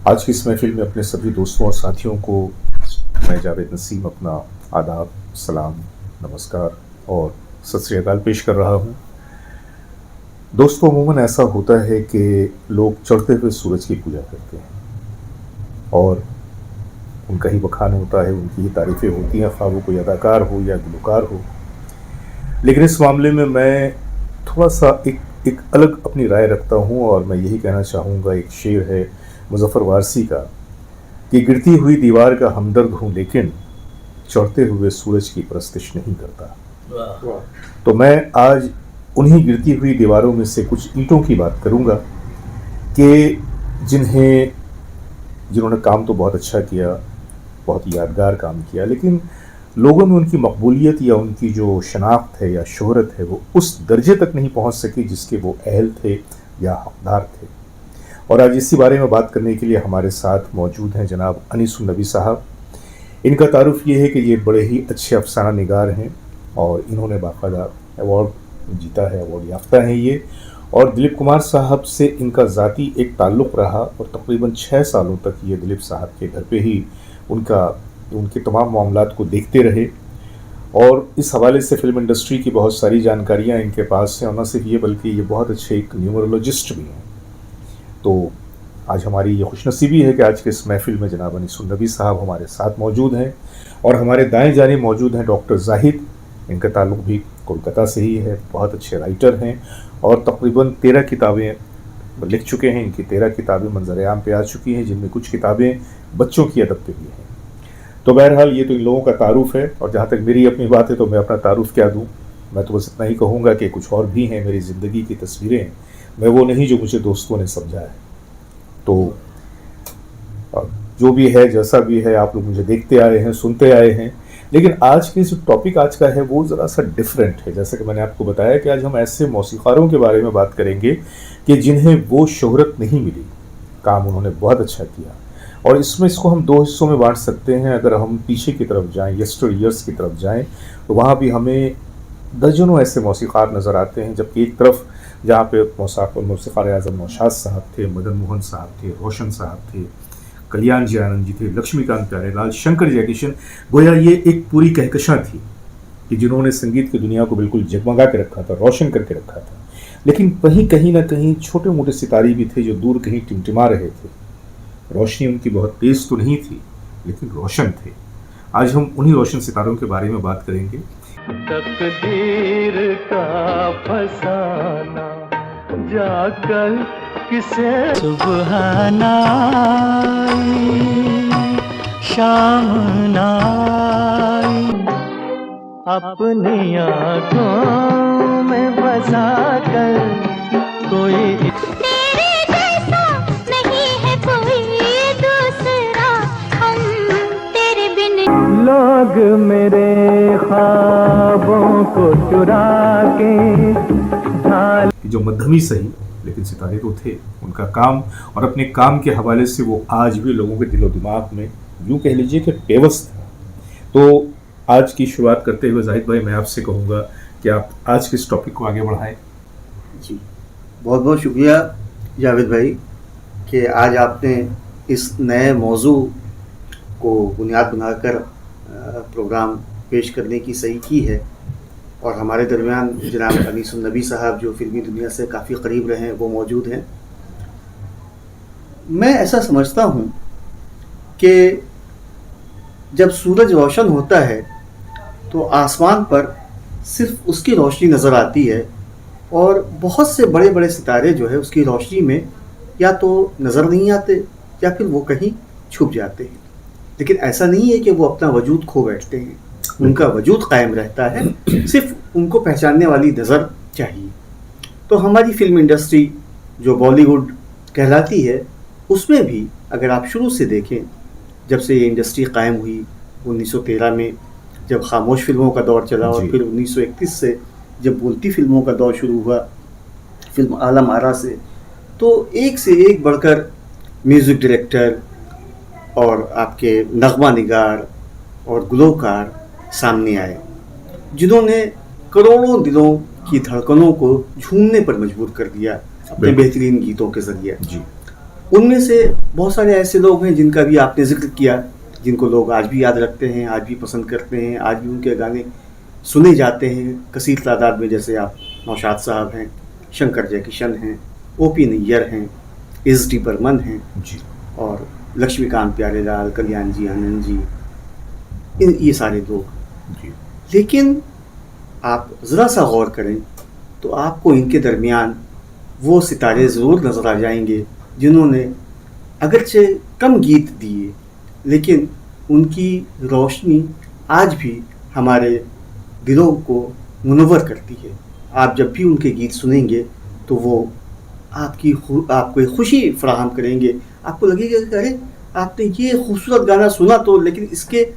आज की इस महफिल में अपने सभी दोस्तों और साथियों को मैं जावेद नसीम अपना आदाब, सलाम, नमस्कार और सत श्री अकाल पेश कर रहा हूँ। दोस्तों, अमूमन ऐसा होता है कि लोग चढ़ते हुए सूरज की पूजा करते हैं और उनका ही बखान होता है, उनकी ही तारीफ़ें होती हैं, ख़्वाह वो कोई अदाकार हो या गुलकार हो। लेकिन इस मामले में मैं थोड़ा सा एक अलग अपनी राय रखता हूँ और मैं यही कहना चाहूँगा। एक शेर है मुज़फ़्फ़र वारसी का कि गिरती हुई दीवार का हमदर्द हूँ लेकिन चढ़ते हुए सूरज की परस्तिश नहीं करता। तो मैं आज उन्हीं गिरती हुई दीवारों में से कुछ ईंटों की बात करूँगा कि जिन्होंने काम तो बहुत अच्छा किया, बहुत यादगार काम किया, लेकिन लोगों में उनकी मकबूलियत या उनकी जो शनाख्त है या शोहरत है वो उस दर्जे तक नहीं पहुंच सकी जिसके वो अहल थे या हकदार थे। और आज इसी बारे में बात करने के लिए हमारे साथ मौजूद हैं जनाब अनीसुन नबी साहब। इनका तारुफ ये है कि ये बड़े ही अच्छे अफसाना निगार हैं और इन्होंने बाकायदा अवार्ड जीता है, अवार्ड याफ्ता हैं ये। और दिलीप कुमार साहब से इनका ज़ाती एक ताल्लुक़ रहा और तकरीबन 6 सालों तक ये दिलीप साहब के घर पे ही उनके तमाम मामलात को देखते रहे। और इस हवाले से फ़िल्म इंडस्ट्री की बहुत सारी जानकारियाँ इनके पास हैं और न सिर्फ ये बल्कि ये बहुत अच्छे एक न्यूमरोलॉजिस्ट भी हैं। तो आज हमारी ये खुशनसीबी है कि आज के इस महफिल में जनाब अनीसुन नबी साहब हमारे साथ मौजूद हैं और हमारे दाएं जानिब मौजूद हैं डॉक्टर जाहिद। इनका ताल्लुक़ भी कोलकाता से ही है, बहुत अच्छे राइटर हैं और तकरीबन 13 किताबें लिख चुके हैं। इनकी 13 किताबें मंज़र-ए-आम पे आ चुकी हैं, जिनमें कुछ किताबें बच्चों की अदब पे भी हैं। तो बहरहाल ये तो इन लोगों का तारुफ है और जहाँ तक मेरी अपनी बात है तो मैं अपना तारुफ क्या दूँ। मैं तो बस इतना ही कहूँगा कि कुछ और भी हैं मेरी ज़िंदगी की तस्वीरें, मैं वो नहीं जो मुझे दोस्तों ने समझा है। तो जो भी है, जैसा भी है, आप लोग मुझे देखते आए हैं, सुनते आए हैं। लेकिन आज के जो टॉपिक आज का है वो ज़रा सा डिफरेंट है। जैसे कि मैंने आपको बताया कि आज हम ऐसे मौसीक़ारों के बारे में बात करेंगे कि जिन्हें वो शोहरत नहीं मिली, काम उन्होंने बहुत अच्छा किया। और इसको हम 2 हिस्सों में बांट सकते हैं। अगर हम पीछे की तरफ जाएं, यस्टर ईयर्स की तरफ जाएं, तो वहाँ भी हमें दर्जनों ऐसे मौसीक़ार नज़र आते हैं। जबकि एक तरफ जहाँ पे मौसीक़ार आज़म नौशाद साहब थे, मदन मोहन साहब थे, रोशन साहब थे, कल्याण जी आनंद जी थे, लक्ष्मीकांत प्यारेलाल, शंकर जयकिशन, गोया ये एक पूरी कहकशां थी कि जिन्होंने संगीत की दुनिया को बिल्कुल जगमगा के रखा था, रोशन करके रखा था। लेकिन वहीं कहीं ना कहीं छोटे मोटे सितारे भी थे जो दूर कहीं टिमटिमा रहे थे। रोशनी उनकी बहुत तेज़ तो नहीं थी लेकिन रोशन थे। आज हम उन्हीं रोशन सितारों के बारे में बात करेंगे। तकदीर का फसाना जाकर किसे सुबहाना शाम नाई अपनी आँखों में बसा कर कोई लोग मेरे ख्वाबों को चुरा के ढाल। जो मध्यमी सही लेकिन सितारे तो थे। उनका काम और अपने काम के हवाले से वो आज भी लोगों के दिलो दिमाग में यूँ कह लीजिए कि बेबस था। तो आज की शुरुआत करते हुए जाहिद भाई मैं आपसे कहूँगा कि आप आज के इस टॉपिक को आगे बढ़ाएं। जी, बहुत बहुत शुक्रिया जावेद भाई कि आज आपने इस नए मौजू को बुनियाद बनाकर प्रोग्राम पेश करने की सही की है। और हमारे दरमियान जनाब अनीसुन नबी साहब जो फिल्मी दुनिया से काफ़ी करीब रहे हैं वो मौजूद हैं। मैं ऐसा समझता हूँ कि जब सूरज रोशन होता है तो आसमान पर सिर्फ उसकी रोशनी नज़र आती है और बहुत से बड़े बड़े सितारे जो है उसकी रोशनी में या तो नज़र नहीं आते या फिर वो कहीं छुप जाते हैं। लेकिन ऐसा नहीं है कि वो अपना वजूद खो बैठते हैं, उनका वजूद कायम रहता है, सिर्फ उनको पहचानने वाली नज़र चाहिए। तो हमारी फिल्म इंडस्ट्री जो बॉलीवुड कहलाती है उसमें भी अगर आप शुरू से देखें, जब से ये इंडस्ट्री कायम हुई 1913 में जब खामोश फिल्मों का दौर चला और फिर 1931 से जब बोलती फिल्मों का दौर शुरू हुआ फिल्म आलम आरा से, तो एक से एक बढ़कर म्यूज़िक डायरेक्टर और आपके नगमा निगार और गुलकार सामने आए जिन्होंने करोड़ों दिलों की धड़कनों को झूमने पर मजबूर कर दिया अपने बेहतरीन गीतों के ज़रिए। जी। उनमें से बहुत सारे ऐसे लोग हैं जिनका भी आपने जिक्र किया, जिनको लोग आज भी याद रखते हैं, आज भी पसंद करते हैं, आज भी उनके गाने सुने जाते हैं कसीर तादाद में। जैसे आप नौशाद साहब हैं, शंकर जयकिशन हैं, ओपी नैयर हैं, एस डी बर्मन हैं जी और लक्ष्मीकांत प्यारेलाल, कल्याण जी आनंद जी, ये सारे लोग। जी लेकिन आप ज़रा सा गौर करें तो आपको इनके दरमियान वो सितारे ज़रूर नज़र आ जाएंगे जिन्होंने अगरचे कम गीत दिए, लेकिन उनकी रोशनी आज भी हमारे दिलों को मुनव्वर करती है। आप जब भी उनके गीत सुनेंगे तो वो आपको खुशी फराहम करेंगे। आपको लगेगा कि अरे आपने ये खूबसूरत गाना सुना तो, लेकिन इसके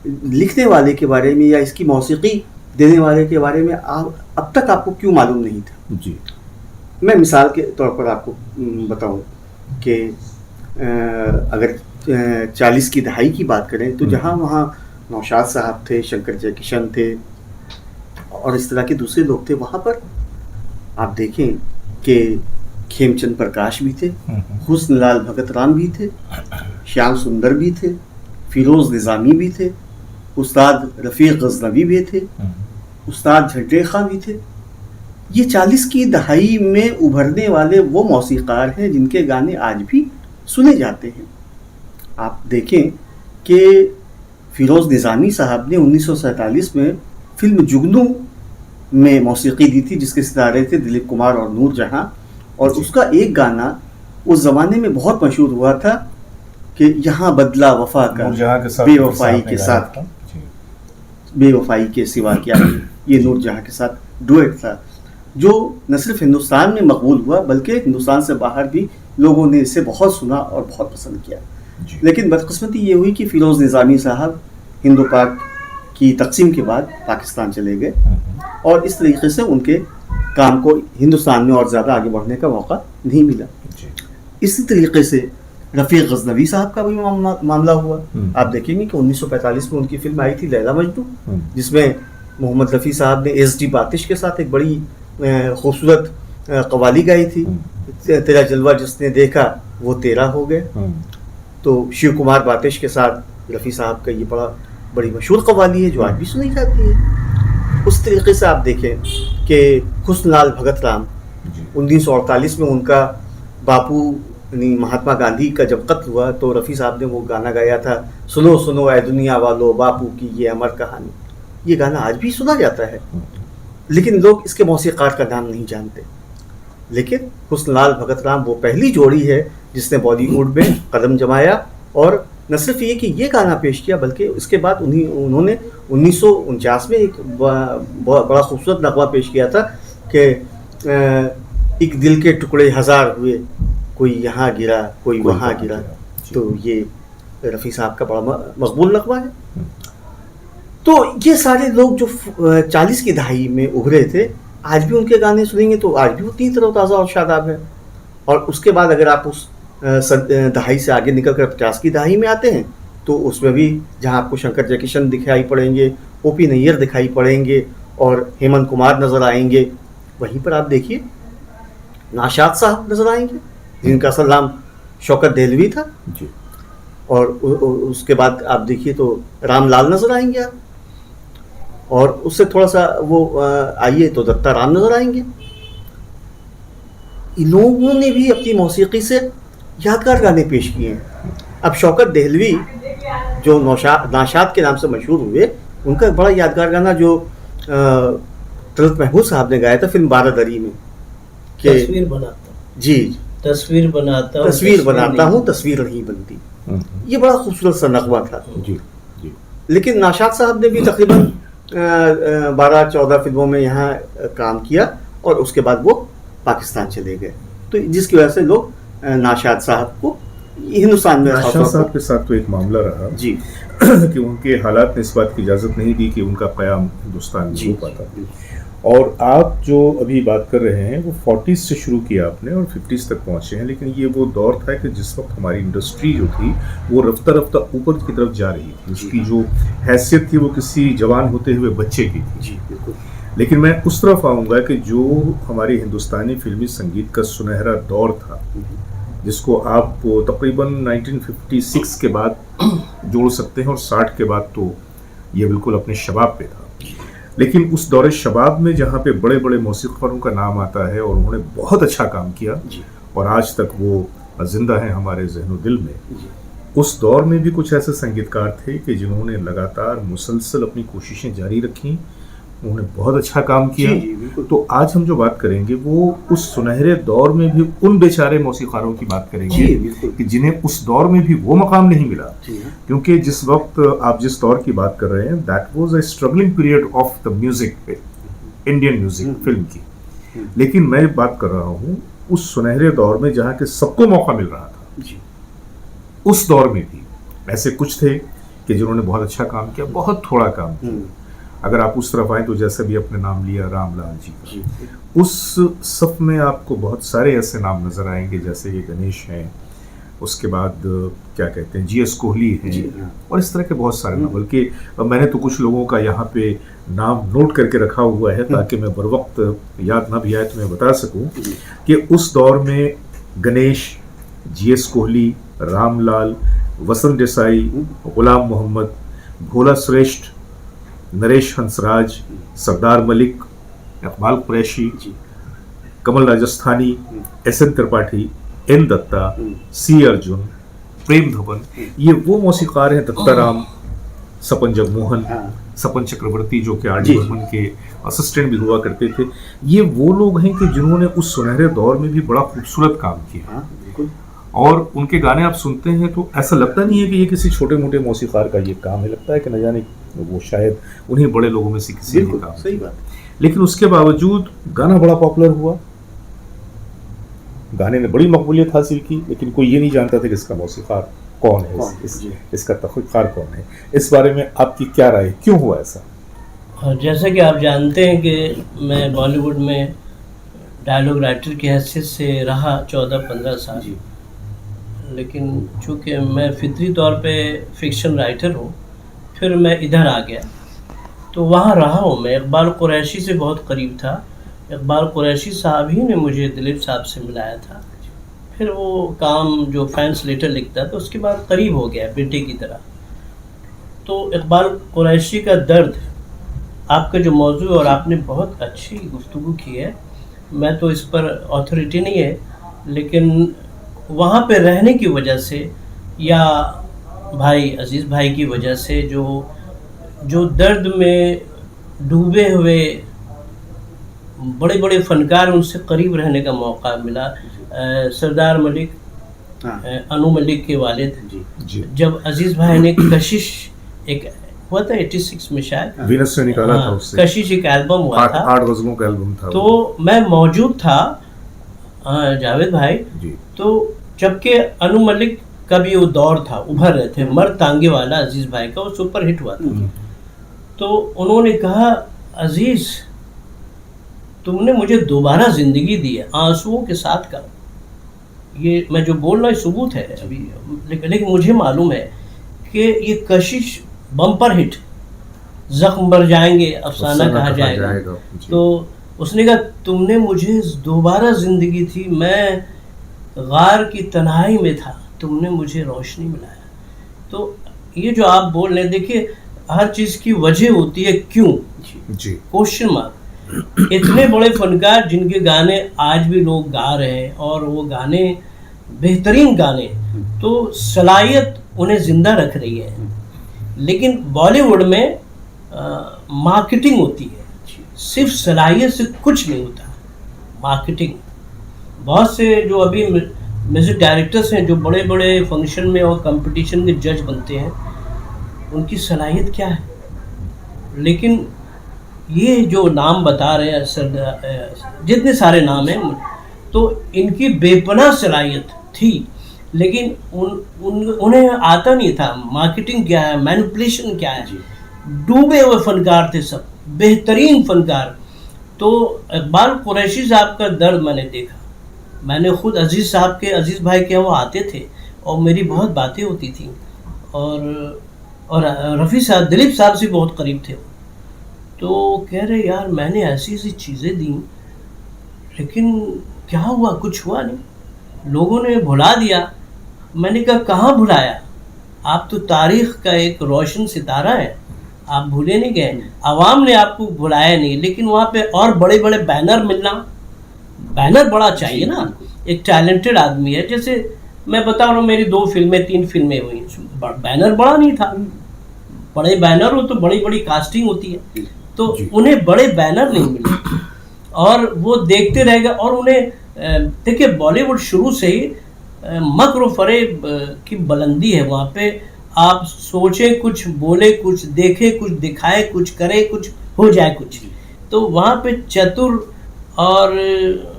लिखने वाले के बारे में या इसकी मौसीकी देने वाले के बारे में अब तक आपको क्यों मालूम नहीं था। जी मैं मिसाल के तौर पर आपको बताऊं कि अगर 40 की दहाई की बात करें तो जहाँ वहाँ नौशाद साहब थे, शंकर जयकिशन थे और इस तरह के दूसरे लोग थे, वहाँ पर आप देखें कि खेमचंद प्रकाश भी थे, हुस्नलाल भगत राम भी थे, श्याम सुंदर भी थे, फिरोज़ निज़ामी भी थे, उस्ताद रफ़ीक गज़नवी भी थे, उस्ताद झंडे खां भी थे। ये 40 की दहाई में उभरने वाले वो मौसीकार हैं जिनके गाने आज भी सुने जाते हैं। आप देखें कि फिरोज़ निज़ामी साहब ने 1947 में फिल्म जुगनू में मौसीकी दी थी, जिसके सितारे थे दिलीप कुमार और नूर जहां, और उसका एक गाना उस ज़माने में बहुत मशहूर हुआ था कि यहाँ बदला वफा का बेवफाई के साथ, बेवफाई के सिवा क्या है, ये नूर जहां के साथ डुएट था, जो न सिर्फ हिंदुस्तान में मकबूल हुआ बल्कि हिंदुस्तान से बाहर भी लोगों ने इसे बहुत सुना और बहुत पसंद किया। लेकिन बदकिस्मती ये हुई कि फिरोज़ निज़ामी साहब हिंदू पाक की तकसीम के बाद पाकिस्तान चले गए और इस तरीके से उनके काम को हिंदुस्तान में और ज़्यादा आगे बढ़ने का मौका नहीं मिला। इसी तरीके से रफ़ीक गज़नवी साहब का भी मामला हुआ। आप देखेंगे कि 1945 में उनकी फिल्म आई थी लैला मजनू, जिसमें मोहम्मद रफ़ी साहब ने एस डी बातिश के साथ एक बड़ी खूबसूरत कवाली गाई थी, तेरा जलवा जिसने देखा वो तेरा हो गया। तो शिव कुमार बातिश के साथ रफ़ी साहब का ये बड़ी मशहूर कवाली है जो आज भी सुनी जाती है। उस तरीके से आप देखें कि हुस्नलाल भगत राम 1948 में उनका बापू यानी महात्मा गांधी का जब कत्ल हुआ तो रफ़ी साहब ने वो गाना गाया था, सुनो सुनो ऐ दुनिया वालों बापू की ये अमर कहानी। ये गाना आज भी सुना जाता है, लेकिन लोग इसके मौसीकार का नाम नहीं जानते। लेकिन हुस्नलाल भगत राम वो पहली जोड़ी है जिसने बॉलीवुड में कदम जमाया, और न सिर्फ ये कि ये गाना पेश किया बल्कि इसके बाद उन्होंने 1949 में एक बड़ा खूबसूरत नगमा पेश किया था कि एक दिल के टुकड़े हजार हुए, कोई यहाँ गिरा कोई वहाँ गिरा। तो ये रफ़ी साहब का बड़ा मकबूल नगमा है। तो ये सारे लोग जो 40 की दहाई में उभरे थे, आज भी उनके गाने सुनेंगे तो आज भी उतनी तरोताज़ा और शादाब है। और उसके बाद अगर आप उस दहाई से आगे निकल कर 50 की दहाई में आते हैं तो उसमें भी जहाँ आपको शंकर जयकिशन दिखाई पड़ेंगे, ओपी नैयर दिखाई पड़ेंगे और हेमंत कुमार नज़र आएंगे। वहीं पर आप देखिए नौशाद साहब नज़र आएंगे जिनका असल नाम शौकत देहलवी था जी। और उसके बाद आप देखिए तो रामलाल नज़र आएंगे आप, और उससे थोड़ा सा वो आइए तो दत्ता राम नज़र आएंगे। इन लोगों ने भी अपनी मौसीकी से यादगार गाने पेश किए हैं। अब शौकत देहलवी जो नौशाद के नाम से मशहूर हुए, उनका बड़ा यादगार गाना जो तलत महमूद साहब ने गाया था फिल्म बारादरी में कि तस्वीर बनाता हूँ तस्वीर नहीं बनती। ये बड़ा खूबसूरत सा नगमा था जी। लेकिन नौशाद साहब ने भी तकरीबन 12-14 फिल्मों में यहाँ काम किया और उसके बाद वो पाकिस्तान चले गए, तो जिसकी वजह से लोग नौशाद साहब को हिंदुस्तान में नौशाद साहब के साथ तो एक मामला रहा जी कि उनके हालात ने इस बात की इजाज़त नहीं दी कि उनका क़याम हिंदुस्तान में हो पाता। और आप जो अभी बात कर रहे हैं वो 40s से शुरू किया आपने और 50s तक पहुँचे हैं, लेकिन ये वो दौर था कि जिस वक्त हमारी इंडस्ट्री जो थी वो रफ्ता रफ्ता ऊपर की तरफ जा रही थी। उसकी जो हैसियत थी वो किसी जवान होते हुए बच्चे की थी जी बिल्कुल। लेकिन मैं उस तरफ आऊँगा कि जो हमारे हिंदुस्तानी फिल्मी संगीत का सुनहरा दौर था, जिसको आप तकरीबन 1956 के बाद जोड़ सकते हैं, और 60 के बाद तो ये बिल्कुल अपने शबाब पे था। लेकिन उस दौरे शबाब में जहाँ पे बड़े बड़े मौसीक़ारों का नाम आता है और उन्होंने बहुत अच्छा काम किया और आज तक वो जिंदा है हमारे ज़हन दिल में, उस दौर में भी कुछ ऐसे संगीतकार थे कि जिन्होंने लगातार मुसलसल अपनी कोशिशें जारी रखी, उन्होंने बहुत अच्छा काम किया। तो आज हम जो बात करेंगे वो उस सुनहरे दौर में भी उन बेचारे मौसीक़ारों की बात करेंगे कि जिन्हें उस दौर में भी वो मकाम नहीं मिला, क्योंकि जिस वक्त आप जिस दौर की बात कर रहे हैं, that was a struggling period of the music, Indian music film की। लेकिन मैं बात कर रहा हूँ उस सुनहरे दौर में जहाँ के सबको मौका मिल रहा था, उस दौर में भी ऐसे कुछ थे कि जिन्होंने बहुत अच्छा काम किया, बहुत थोड़ा काम किया। अगर आप उस तरफ आए तो जैसे भी अपने नाम लिया रामलाल जी का, उस सफ में आपको बहुत सारे ऐसे नाम नजर आएंगे, जैसे ये गणेश हैं, उसके बाद क्या कहते हैं जीएस कोहली हैं, और इस तरह के बहुत सारे नाम। बल्कि मैंने तो कुछ लोगों का यहाँ पे नाम नोट करके रखा हुआ है ताकि मैं बर वक्त याद ना भी आए तो मैं बता सकूं कि उस दौर में गणेश, जीएस कोहली, रामलाल, वसंत देसाई, गुलाम मोहम्मद, भोला श्रेष्ठ, नरेश हंसराज, सरदार मलिक, इकबाल कुरैशी, कमल राजस्थानी, एस.एन. त्रिपाठी, एन दत्ता, सी अर्जुन, प्रेम धवन, ये वो मौसीक़ार हैं, दत्ताराम, सपन जगमोहन, सपन चक्रवर्ती जो कि आर.डी. बर्मन के असिस्टेंट भी हुआ करते थे। ये वो लोग हैं कि जिन्होंने उस सुनहरे दौर में भी बड़ा खूबसूरत काम किया, और उनके गाने आप सुनते हैं तो ऐसा लगता नहीं है कि ये किसी छोटे मोटे मौसीक़ार का ये काम है, लगता है कि न जाने वो शायद उन्हीं बड़े लोगों में से किसी ने काम। सही बात। लेकिन उसके बावजूद गाना बड़ा पॉपुलर हुआ, गाने ने बड़ी मकबूलियत हासिल की, लेकिन कोई ये नहीं जानता था कि इसका मौसीक़ार कौन है, इसका तख्लीक़ार कौन है। इस बारे में आपकी क्या राय, क्यों हुआ ऐसा? जैसा कि आप जानते हैं कि मैं बॉलीवुड में डायलॉग राइटर की हैसियत से रहा 14-15 साल, लेकिन चूँकि मैं फितरी तौर पे फिक्शन राइटर हूँ, फिर मैं इधर आ गया तो वहाँ रहा हूँ। मैं इकबाल कुरैशी से बहुत करीब था, इकबाल कुरैशी साहब ही ने मुझे दिलीप साहब से मिलाया था। फिर वो काम जो फैंस लेटर लिखता था उसके बाद करीब हो गया बेटे की तरह। तो इकबाल कुरैशी का दर्द आपका जो मौजू, और आपने बहुत अच्छी गुफ्तगू की है, मैं तो इस पर अथॉरिटी नहीं है, लेकिन वहाँ पे रहने की वजह से या भाई अजीज़ भाई की वजह से जो दर्द में डूबे हुए बड़े बड़े फनकार, उनसे करीब रहने का मौका मिला। सरदार मलिक, अनु मलिक के वालिद, जब अजीज़ भाई ने कशिश, एक हुआ था 86 में शायद, वीनस से निकाला था उससे, कशिश एक एल्बम हुआ था, 8 गज़लों का एल्बम था, तो मैं मौजूद था जावेद भाई जी। तो जबकि अनु मलिक का भी वो दौर था, उभर रहे थे, मर्द तांगे वाला अजीज़ भाई का वो सुपर हिट हुआ था। तो उन्होंने कहा, अजीज़ तुमने मुझे दोबारा ज़िंदगी दी है, आंसुओं के साथ का। ये मैं जो बोल रहा हूँ सबूत है अभी, लेकिन मुझे मालूम है कि ये कशिश बम्पर हिट, जख्म मर जाएंगे अफसाना कहा जाएगा। तो उसने कहा तुमने मुझे दोबारा ज़िंदगी थी, मैं गार की तन्हाई में था, तुमने मुझे रोशनी मिलाया। तो ये जो आप बोल रहे हैं, देखिए हर चीज़ की वजह होती है, क्यों जी, क्वेश्चन मार्क। इतने बड़े फनकार जिनके गाने आज भी लोग गा रहे हैं और वो गाने बेहतरीन गाने, तो सलाहियत उन्हें ज़िंदा रख रही है। लेकिन बॉलीवुड में मार्केटिंग होती है, सिर्फ सलाहियत से कुछ नहीं होता, मार्केटिंग। बहुत से जो अभी म्यूज़िक डायरेक्टर्स हैं जो बड़े बड़े फंक्शन में और कंपटीशन के जज बनते हैं, उनकी सलाहियत क्या है? लेकिन ये जो नाम बता रहे हैं, जितने सारे नाम हैं, तो इनकी बेपनाह सलाहियत थी, लेकिन उन्हें आता नहीं था मार्केटिंग क्या है, मैनिपुलेशन क्या है। डूबे हुए फनकार थे सब, बेहतरीन फनकार। तो इकबाल कुरैशी साहब का दर्द मैंने देखा, मैंने खुद अजीज़ साहब के, अजीज़ भाई के वो आते थे और मेरी बहुत बातें होती थी, और रफ़ी साहब, दिलीप साहब से बहुत करीब थे। तो कह रहे यार मैंने ऐसी ऐसी चीज़ें दी, लेकिन क्या हुआ, कुछ हुआ नहीं। लोगों ने भुला दिया। मैंने कहा कहाँ भुलाया, आप तो तारीख का एक रोशन सितारा है, आप भूले नहीं गए। आवाम ने आपको भुलाया नहीं, लेकिन वहाँ पे और बड़े बड़े बैनर मिलना, बैनर बड़ा चाहिए ना। एक टैलेंटेड आदमी है, जैसे मैं बता रहा हूँ मेरी 2 फिल्में 3 फिल्में हुई, बैनर बड़ा नहीं था। बड़े बैनर हो तो बड़ी बड़ी कास्टिंग होती है, तो उन्हें बड़े बैनर नहीं मिले और वो देखते रह गए। और उन्हें देखिए बॉलीवुड शुरू से ही मक्र फरेब की बुलंदी है वहाँ पे। आप सोचे कुछ, बोले कुछ, देखे कुछ, दिखाए कुछ, करे कुछ, हो जाए कुछ। तो वहाँ पे चतुर और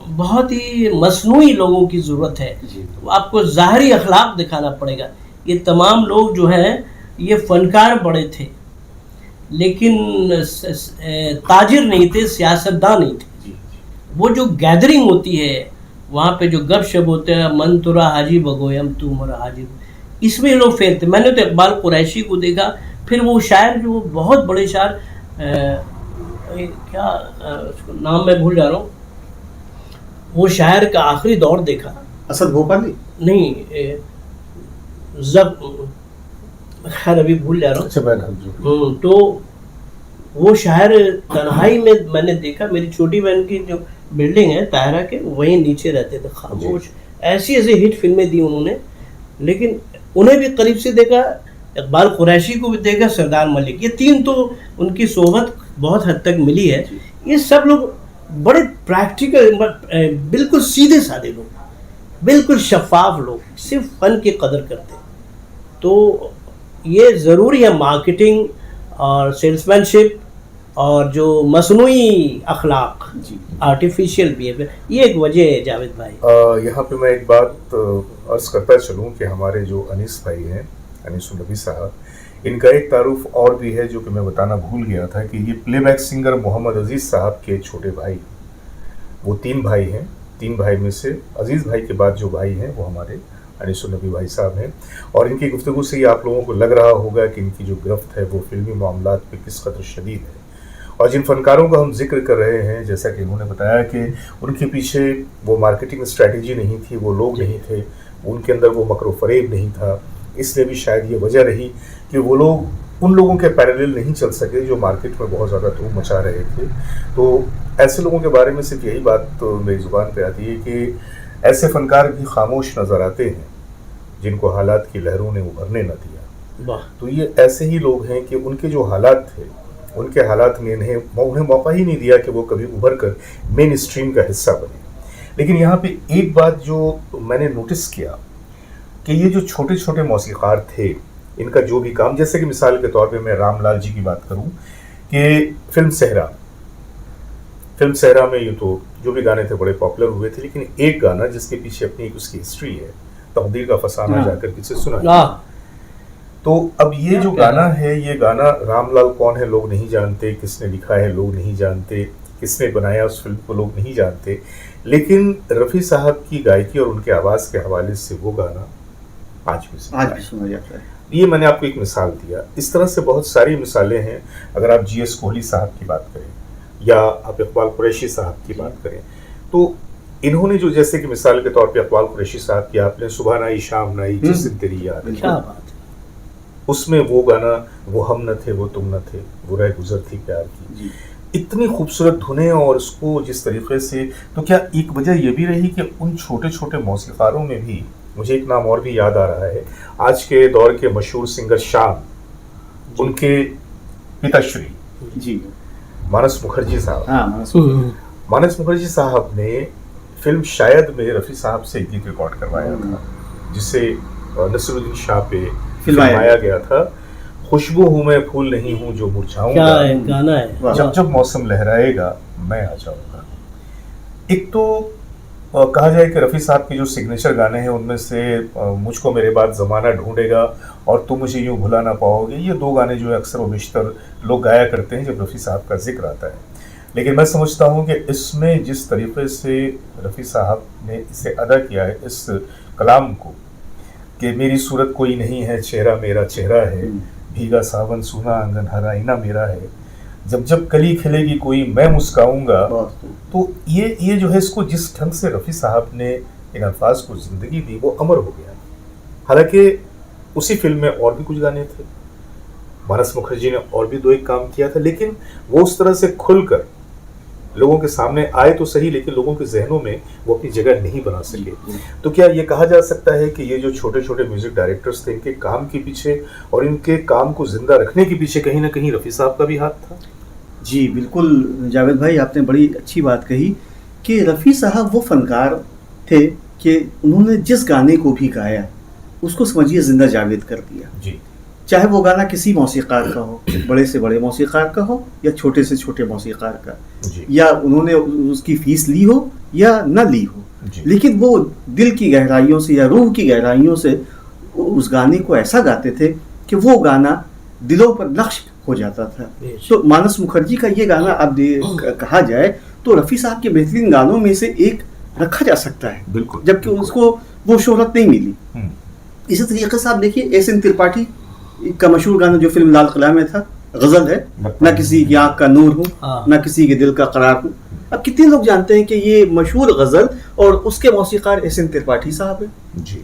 बहुत ही मसनूई लोगों की ज़रूरत है। तो आपको ज़ाहरी अखलाक दिखाना पड़ेगा। ये तमाम लोग जो हैं ये फ़नकार बड़े थे, लेकिन ताजिर नहीं थे, सियासतदान नहीं थे। वो जो गैदरिंग होती है वहाँ पे, जो गप शप होते हैं, मन तुरा हाजी बगोयम तू मरा हाजी, इसमें लोग फेल थे। मैंने तो इकबाल कुरैशी को देखा, फिर वो शायर जो बहुत बड़े शायर, क्या उसको नाम मैं भूल जा रहा हूँ, वो शायर का आखिरी दौर देखा। असद भोपाली नहीं, खैर अभी भूल जा रहा हूँ। तो वो शायर तन्हाई में मैंने देखा, मेरी छोटी बहन की जो बिल्डिंग है ताहिरा के, वहीं नीचे रहते थे खामोश। ऐसी ऐसी हिट फिल्में दी उन्होंने, लेकिन उन्हें भी करीब से देखा, इकबाल कुरैशी को भी देखा, सरदार मलिक, ये 3 तो उनकी सोहबत बहुत हद तक मिली है। ये सब लोग बड़े प्रैक्टिकल, बिल्कुल सीधे साधे लोग, बिल्कुल शफाफ लोग, सिर्फ फन की कदर करते। तो ये ज़रूरी है मार्केटिंग और सेल्समैनशिप और जो मसनूई अखलाक, आर्टिफिशियल बिहेवियर, ये एक वजह है जावेद भाई। यहाँ पे मैं एक बात अर्ज करता चलूँ कि हमारे जो अनीस भाई हैं, अनीस नबी साहब, इनका एक तारुफ और भी है जो कि मैं बताना भूल गया था, कि ये प्लेबैक सिंगर मोहम्मद अजीज़ साहब के छोटे भाई। वो 3 भाई हैं, 3 भाई में से अजीज़ भाई के बाद जो भाई हैं वो हमारे अनीस नबी भाई साहब हैं। और इनकी गुफ्तगू से ही आप लोगों को लग रहा होगा कि इनकी जो गिरफ्त है वो फिल्मी मामलात पे किस कदर शदीद है। और जिन फनकारों का हम जिक्र कर रहे हैं, जैसा कि इन्होंने बताया कि उनके पीछे वो मार्केटिंग स्ट्रैटेजी नहीं थी, वो लोग नहीं थे, उनके अंदर वो मकरो फरेब नहीं था, इसलिए भी शायद ये वजह रही कि वो लोग उन लोगों के पैरेलल नहीं चल सके जो मार्केट में बहुत ज़्यादा धूम मचा रहे थे। तो ऐसे लोगों के बारे में सिर्फ यही बात तो मेरी ज़ुबान पे आती है कि ऐसे फनकार भी खामोश नज़र आते हैं जिनको हालात की लहरों ने उभरने न दिया। तो ये ऐसे ही लोग हैं कि उनके जो हालात थे, उनके हालात ने उन्हें मौका ही नहीं दिया कि वो कभी उभर कर मेन स्ट्रीम का हिस्सा बने। लेकिन यहाँ पे एक बात जो मैंने नोटिस किया कि ये जो छोटे छोटे मौसीकार थे, इनका जो भी काम, जैसे कि मिसाल के तौर पे मैं रामलाल जी की बात करूं कि फिल्म सहरा में यूँ तो जो भी गाने थे बड़े पॉपुलर हुए थे, लेकिन एक गाना जिसके पीछे अपनी एक उसकी हिस्ट्री है, तकदीर का फसाना जाकर किसे सुना। तो अब ये जो गाना है, ये गाना रामलाल कौन है लोग नहीं जानते, किसने लिखा है लोग नहीं जानते, किसने बनाया उस फिल्म को लोग नहीं जानते, लेकिन रफ़ी साहब की गायकी और उनके आवाज़ के हवाले से वो गाना आज भी सुना जाता है। ये मैंने आपको एक मिसाल दिया। इस तरह से बहुत सारी मिसालें हैं। अगर आप GS कोहली साहब की बात करें या आप इकबाल कुरैशी साहब की बात करें, तो इन्होंने जो, जैसे कि मिसाल के तौर पे इकबाल कुरैशी साहब की आपने सुबह नाई शाम नाई जिस दिन तेरी याद है, उसमें वो गाना, वो हम न थे वो तुम न थे, वो रह गुजर थी प्यार की, इतनी खूबसूरत धुनें, और उसको जिस तरीके से, तो क्या एक वजह ये भी रही कि उन छोटे छोटे मौसीकारों में भी, मुझे एक नाम और भी याद आ रहा है, आज के दौर के मशहूर सिंगर शान, उनके पिताश्री जी मानस मुखर्जी साहब, मानस मुखर्जी साहब ने फिल्म शायद में रफ़ी साहब से गीत रिकॉर्ड करवाया था, जिसे नसीरुद्दीन शाह पे फिल्माया गया था। खुशबू हूँ मैं फूल नहीं हूँ जो मुरझाऊंगा, गाना है, जब जब मौसम लहराएगा मैं आ जाऊंगा। एक तो कहा जाए कि रफ़ी साहब के जो सिग्नेचर गाने हैं उनमें से मुझको मेरे बाद ज़माना ढूंढेगा और तुम मुझे यूँ भुला ना पाओगे, ये 2 गाने जो है अक्सर व बेशतर लोग गाया करते हैं जब रफ़ी साहब का जिक्र आता है। लेकिन मैं समझता हूँ कि इसमें जिस तरीके से रफ़ी साहब ने इसे अदा किया है, इस कलाम को, कि मेरी सूरत कोई नहीं है, चेहरा मेरा चेहरा है, भीगा सावन सूना आंगन हरा आईना मेरा है, जब जब कली खिलेगी कोई मैं मुस्काऊंगा, तो ये जो है, इसको जिस ढंग से रफ़ी साहब ने इन अल्फाज को ज़िंदगी दी, वो अमर हो गया। हालांकि उसी फिल्म में और भी कुछ गाने थे, मानस मुखर्जी ने और भी 2 एक काम किया था, लेकिन वो उस तरह से खुलकर लोगों के सामने आए तो सही, लेकिन लोगों के जहनों में वो अपनी जगह नहीं बना सके। तो क्या ये कहा जा सकता है कि ये जो छोटे छोटे म्यूजिक डायरेक्टर्स थे, इनके काम के पीछे और इनके काम को जिंदा रखने के पीछे कहीं ना कहीं रफ़ी साहब का भी हाथ था? जी बिल्कुल जावेद भाई, आपने बड़ी अच्छी बात कही कि रफ़ी साहब वो फनकार थे कि उन्होंने जिस गाने को भी गाया उसको समझिए जिंदा जावेद कर दिया। जी। चाहे वो गाना किसी मौसीकार का हो, बड़े से बड़े मौसीकार का हो या छोटे से छोटे मौसीकार का, जी। या उन्होंने उसकी फीस ली हो या न ली हो, जी। लेकिन वो दिल की गहराइयों से या रूह की गहराइयों से उस गाने को ऐसा गाते थे कि वो गाना दिलों पर नक्श हो जाता था। तो मानस मुखर्जी का ये गाना अब कहा जाए तो रफ़ी साहब के बेहतरीन गानों में से एक रखा जा सकता है, बिल्कुल, जबकि उसको वो शोहरत नहीं मिली। इसी तरीके से आप देखिए एस.एन. त्रिपाठी का मशहूर गाना जो फिल्म लाल किला में था, गजल है, ना किसी की आंख का नूर हूँ, ना किसी के दिल का करार हूँ। अब कितने लोग जानते हैं कि ये मशहूर गजल और उसके मौसीकार एस.एन. त्रिपाठी साहब है। जी।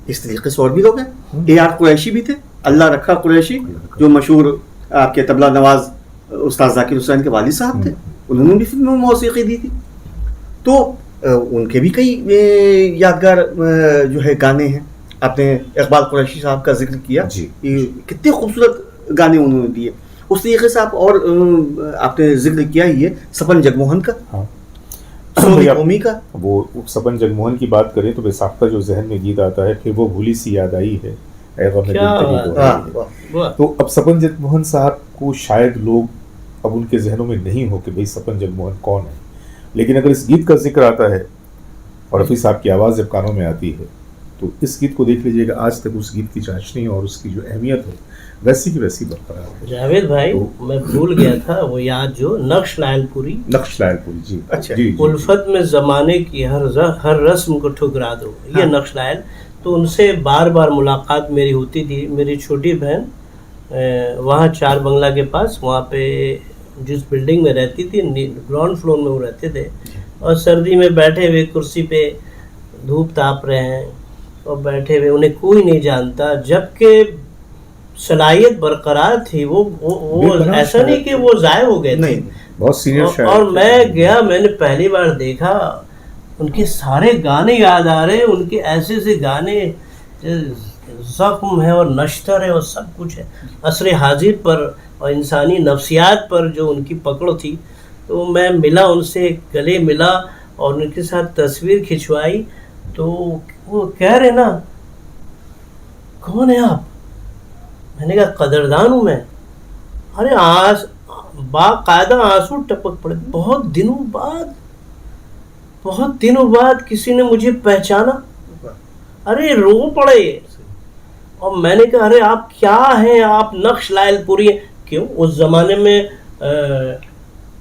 इस तरीके से और भी लोग हैं, ए.आर. कुरैशी भी थे, अल्लाह रखा कुरैशी, जो मशहूर आपके तबला नवाज उस्ताद जाकिर हुसैन के वालिद साहब थे, उन्होंने भी फिल्म में मौसीकी दी थी। तो उनके भी कई यादगार जो है गाने हैं। आपने इकबाल कुरैशी साहब का जिक्र किया, कितने खूबसूरत गाने उन्होंने दिए। उस तरीके से आप और आपने जिक्र किया ही है सपन जगमोहन का, सोनी कौमी का। वो सपन जगमोहन की बात करें तो बेसाख्ता जो जहन में गीत आता है, फिर वो भूली सी याद आई है, तो अब सपन जगमोहन साहब को शायद लोग अब उनके जहनों में नहीं हो कि भाई सपन जगमोहन कौन है, लेकिन अगर इस गीत का जिक्र आता है और रफ़ी साहब की आवाज़ जब कानों में आती है तो इस गीत को देख लीजिएगा, आज तक उस गीत की चाशनी और उसकी जो अहमियत है वैसी की वैसी बरकरार है। जावेद भाई तो, मैं भूल गया था वो याद, जो नक्श लायलपुरी, जी। अच्छा जी, उल्फत में ज़माने की हर रस्म को ठुकरा दो, ये नक्श लायल। तो उनसे बार बार मुलाकात मेरी होती थी। मेरी छोटी बहन वहाँ 4 बंगला के पास, वहाँ पे जिस बिल्डिंग में रहती थी, ग्राउंड फ्लोर में वो रहते थे, और सर्दी में बैठे हुए कुर्सी पे धूप ताप रहे हैं और बैठे हुए, उन्हें कोई नहीं जानता, जबकि सलाहियत बरकरार थी। वो ऐसा नहीं कि वो ज़ाय हो गए थे, बहुत सीनियर शायर। और मैं गया, मैंने पहली बार देखा, उनके सारे गाने याद आ रहे, उनके ऐसे ऐसे गाने, ज़ख्म है और नश्तर है और सब कुछ है, असर हाजिर पर और इंसानी नफ्सियात पर जो उनकी पकड़ थी। तो मैं मिला उनसे, गले मिला और उनके साथ तस्वीर खिंचवाई। तो वो कह रहे ना, कौन है आप? मैंने कहा कदरदान हूँ मैं। अरे बाकायदा आंसू टपक पड़े। बहुत दिनों बाद किसी ने मुझे पहचाना, अरे रो पड़े। और मैंने कहा अरे आप क्या हैं? आप नक्श लायलपुरी हैं। क्यों? उस जमाने में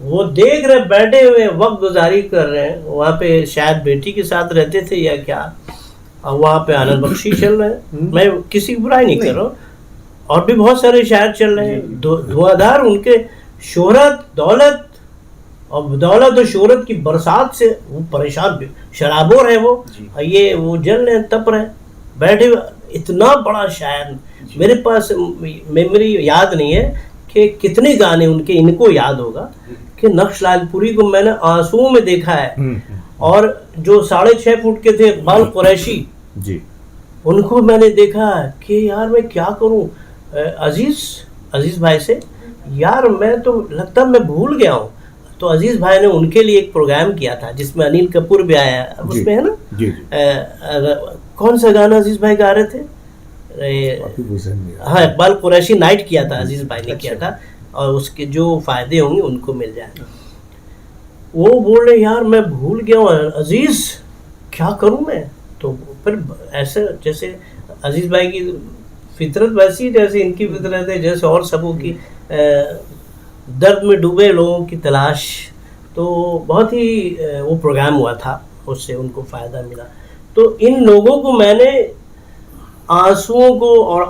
वो देख रहे, बैठे हुए वक्त गुजारी कर रहे हैं, वहाँ पे शायद बेटी के साथ रहते थे या क्या, और वहाँ पे आनंद बख्शी चल रहे हैं। मैं किसी की बुराई नहीं कर रहा हूँ, और भी बहुत सारे शायर चल रहे हैं धुआंधार। उनके शोहरत, दौलत और शोहरत की बरसात से वो परेशान, शराबोर है वो, ये वो जल रहे, तप रहे, बैठे हुए। इतना बड़ा शायर, मेरे पास मेमोरी याद नहीं है कि कितने गाने उनके, इनको याद होगा कि नक्श लायलपुरी को मैंने आंसुओं में देखा है। और जो 6.5 फुट के थे इकबाल कुरैशी जी, उनको मैंने देखा कि यार मैं क्या करूं। अजीज भाई से, यार मैं तो लगता मैं भूल गया हूँ। तो अजीज भाई ने उनके लिए एक प्रोग्राम किया था जिसमें अनिल कपूर भी आया, उसमें है ना जी, जी। कौन सा गाना अजीज भाई गा रहे थे? हाँ, इकबाल कुरैशी नाइट किया था, अजीज भाई ने किया था, और उसके जो फायदे होंगे उनको मिल जाए। वो बोल रहे यार मैं भूल गया हूँ अजीज, क्या करूँ मैं? तो फिर ऐसे, जैसे अजीज भाई की फितरत वैसी जैसे इनकी फितरत है, जैसे और सबों की, दर्द में डूबे लोगों की तलाश। तो बहुत ही वो प्रोग्राम हुआ था, उससे उनको फ़ायदा मिला। तो इन लोगों को मैंने आंसुओं को और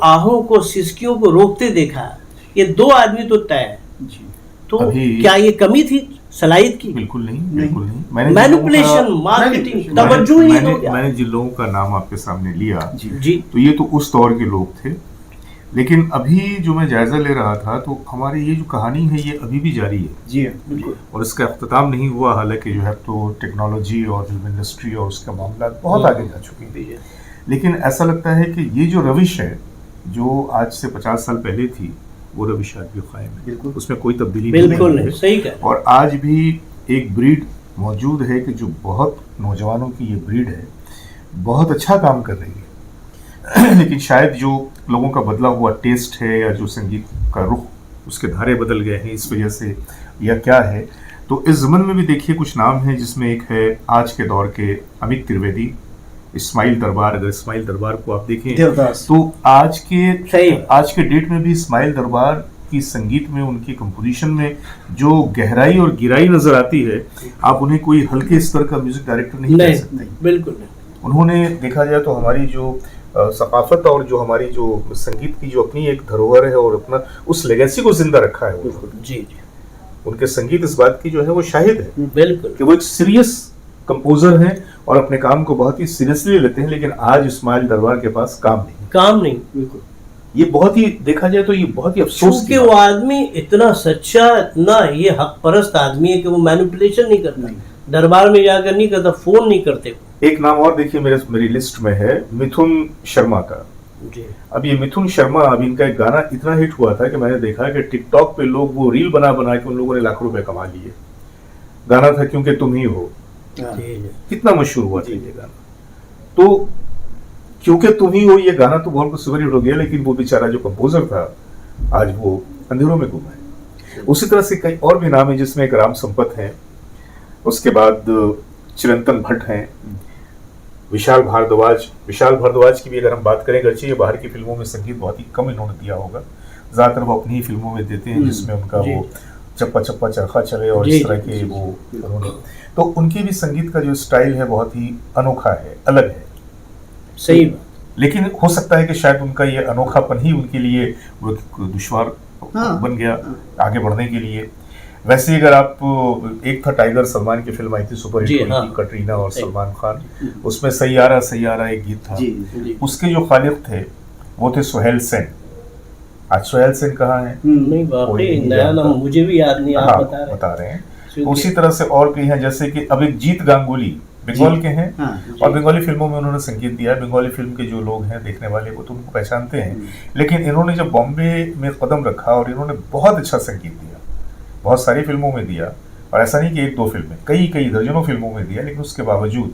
आहों को, सिसकियों को रोकते देखा। ये 2 आदमी तो तय है। तो क्या ये कमी थी सलाहियत की। बिल्कुल नहीं, बिल्कुल नहीं। मैंने मैनिपुलेशन, मार्केटिंग, तवज्जो ही नहीं हो गया। मैंने जिन लोगों का नाम आपके सामने लिया जी तो ये तो उस दौर के लोग थे, लेकिन अभी जो मैं जायजा ले रहा था तो हमारी ये जो कहानी है ये अभी भी जारी है जी हाँ, बिल्कुल। और इसका अख्ताम नहीं हुआ, हालांकि जो है तो टेक्नोलॉजी और फिल्म इंडस्ट्री और उसका मामला बहुत आगे जा चुके हैं। लेकिन ऐसा लगता है कि ये जो रविश है जो आज से 50 साल पहले थी वो रविश आज भी कायम है, बिल्कुल। उसमें कोई तब्दीली बिल्कुल नहीं नहीं, है। सही कह। और आज भी एक ब्रीड मौजूद है कि जो बहुत नौजवानों की ये ब्रीड है, बहुत अच्छा काम कर रही है लेकिन शायद जो लोगों का बदला हुआ टेस्ट है या जो संगीत का रुख उसके धारे बदल गए हैं इस वजह से या क्या है। तो इस ज़मन में भी देखिए कुछ नाम हैं, जिसमें एक है आज के दौर के अमित त्रिवेदी, इस्माइल दरबार। अगर इस्माइल दरबार को आप देखें देवदास। तो आज सही। के डेट में भी इस्माइल दरबार की संगीत में, उनकी कंपोजिशन में जो गहराई और गिराई नजर आती है, आप उन्हें कोई हल्के स्तर का म्यूजिक डायरेक्टर नहीं कह सकते। बिल्कुल नहीं। उन्होंने देखा जाए तो हमारी जो सकाफत और जो हमारी जो संगीत की जो अपनी एक धरोहर है और अपना उस लेगेसी को जिंदा रखा है उन्होंने। जी जी उनके संगीत इस बात की जो है वो शाहिद है बिल्कुल कि वो एक सीरियस कंपोजर हैं और अपने काम को बहुत ही सीरियसली लेते हैं। लेकिन आज इस्माइल दरबार के पास काम नहीं। बिल्कुल। ये बहुत ही देखा जाए तो ये बहुत ही अफसोस क्योंकि वो आदमी इतना सच्चा, इतना ये हक परस्त आदमी है कि वो मैनिपुलेशन नहीं करता, दरबार में जाकर नहीं करता, फोन नहीं करते। एक नाम और देखिए मेरी लिस्ट में है मिथुन शर्मा का। जी अब ये मिथुन शर्मा, अब इनका एक गाना इतना हिट हुआ था कि मैंने देखा कि टिकटॉक पे लोग वो रील बना बना के उन लोगों ने लाखों रुपए कमा लिए। गाना था क्योंकि तुम ही हो, जी जी कितना मशहूर हुआ था ये गाना। तो क्योंकि तुम ही हो ये गाना तो बहुत सुपर हिट हो गया, लेकिन वो बेचारा जो कंपोजर था आज वो अंधेरों में गुम है। उसी तरह से कई और भी नाम है, जिसमें एक राम संपत है, उसके बाद चिरंतन भट्ट हैं, विशाल भारद्वाज की भी अगर हम बात करें, गर्ची ये बाहर की फिल्मों में संगीत बहुत ही कम इन्होंने दिया होगा, ज्यादातर वो अपनी ही फिल्मों में देते हैं जिसमें उनका वो चप्पा चप्पा चरखा चले और इस तरह के वो उन्होंने, तो उनके भी संगीत का जो स्टाइल है बहुत ही अनोखा है, अलग है। सही बात। लेकिन हो सकता है कि शायद उनका ये अनोखापन ही उनके लिए वो दुश्वार बन गया आगे बढ़ने के लिए। वैसे अगर आप, एक था टाइगर, सलमान की फिल्म आई थी सुपर हिट हुई थी, कटरीना और सलमान खान, उसमें सैयारा एक गीत था। उसके जो खालिक थे वो थे सुहेल सेन। आज सुहेल सेन कहाँ है? नहीं वाकई नया नाम मुझे भी याद नहीं, आप बता रहे हैं। तो उसी तरह से और कई हैं, जैसे कि अब एक जीत गांगुली बंगाल के हैं और बंगाली फिल्मों में उन्होंने संगीत दिया है। बंगाली फिल्म के जो लोग हैं देखने वाले वो तो उनको पहचानते हैं, लेकिन इन्होंने जब बॉम्बे में कदम रखा और इन्होंने बहुत अच्छा संगीत दिया, बहुत सारी फिल्मों में दिया, और ऐसा नहीं कि एक दो फिल्में, कई दर्जनों फिल्मों में दिया, लेकिन उसके बावजूद,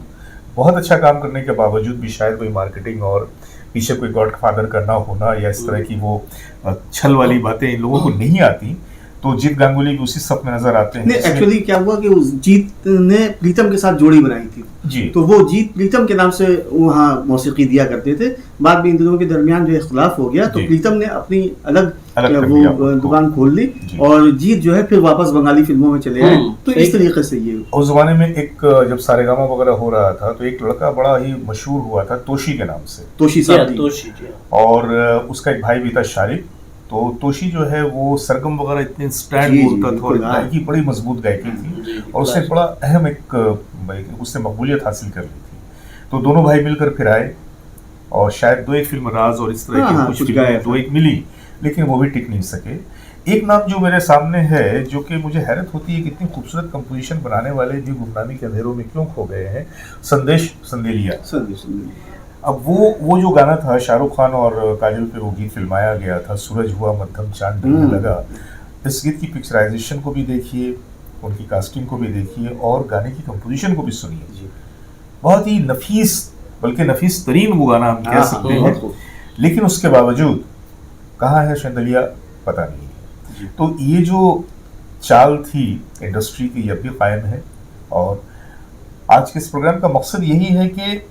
बहुत अच्छा काम करने के बावजूद भी शायद कोई मार्केटिंग और पीछे कोई गॉडफादर का ना होना या इस तरह की वो छल वाली बातें इन लोगों को नहीं आती। तो जीत गांगुली भी उसी सब में नजर आते हैं। एक्चुअली क्या हुआ कि उस जीत ने प्रीतम के साथ जोड़ी बनाई थी जी, तो वो जीत प्रीतम के नाम से वहाँ मौसीकी दिया करते थे। बाद में इन दोनों के दरमियान जो इख्तिलाफ हो गया तो प्रीतम ने अपनी अलग वो दुकान खोल ली और जीत जो है फिर वापस बंगाली फिल्मों में चले आए। तो इस तरीके से ये उस जमाने में एक जब सारेगामा वगैरह हो रहा था तो एक लड़का बड़ा ही मशहूर हुआ था तोशी के नाम से, तोशी साहब, और उसका एक भाई भी था शारिक। तो तोशी जो है वो सरगम वगैरह इतने स्टैंड बोलता था और गायकी बड़ी मजबूत गायकी थी और उसने बड़ा अहम उसने मकबूलियत हासिल कर ली थी। तो दोनों भाई मिलकर फिर आए और शायद दो एक फिल्म राज और इस तरह की कुछ फिल्में दो एक मिली, लेकिन वो भी टिक नहीं सके। एक नाम जो मेरे सामने है, जो कि मुझे हैरत होती है कि इतनी खूबसूरत कंपोजिशन बनाने वाले भी गुमनामी के अंधेरों में क्यों खो गए हैं, संदेश संदेलिया। अब वो जो गाना था शाहरुख खान और काजल पे वो गीत फिल्माया गया था, सूरज हुआ मध्यम चांद ढलने लगा। इस गीत की पिक्चराइजेशन को भी देखिए, उनकी कास्टिंग को भी देखिए और गाने की कंपोजिशन को भी सुनिए। बहुत ही नफीस, बल्कि नफीस तरीन वो गाना हम कह सकते हैं, लेकिन उसके बावजूद कहाँ है शंदलिया पता नहीं। तो ये जो चाल थी इंडस्ट्री की अब भी कायम है और आज के इस प्रोग्राम का मकसद यही है कि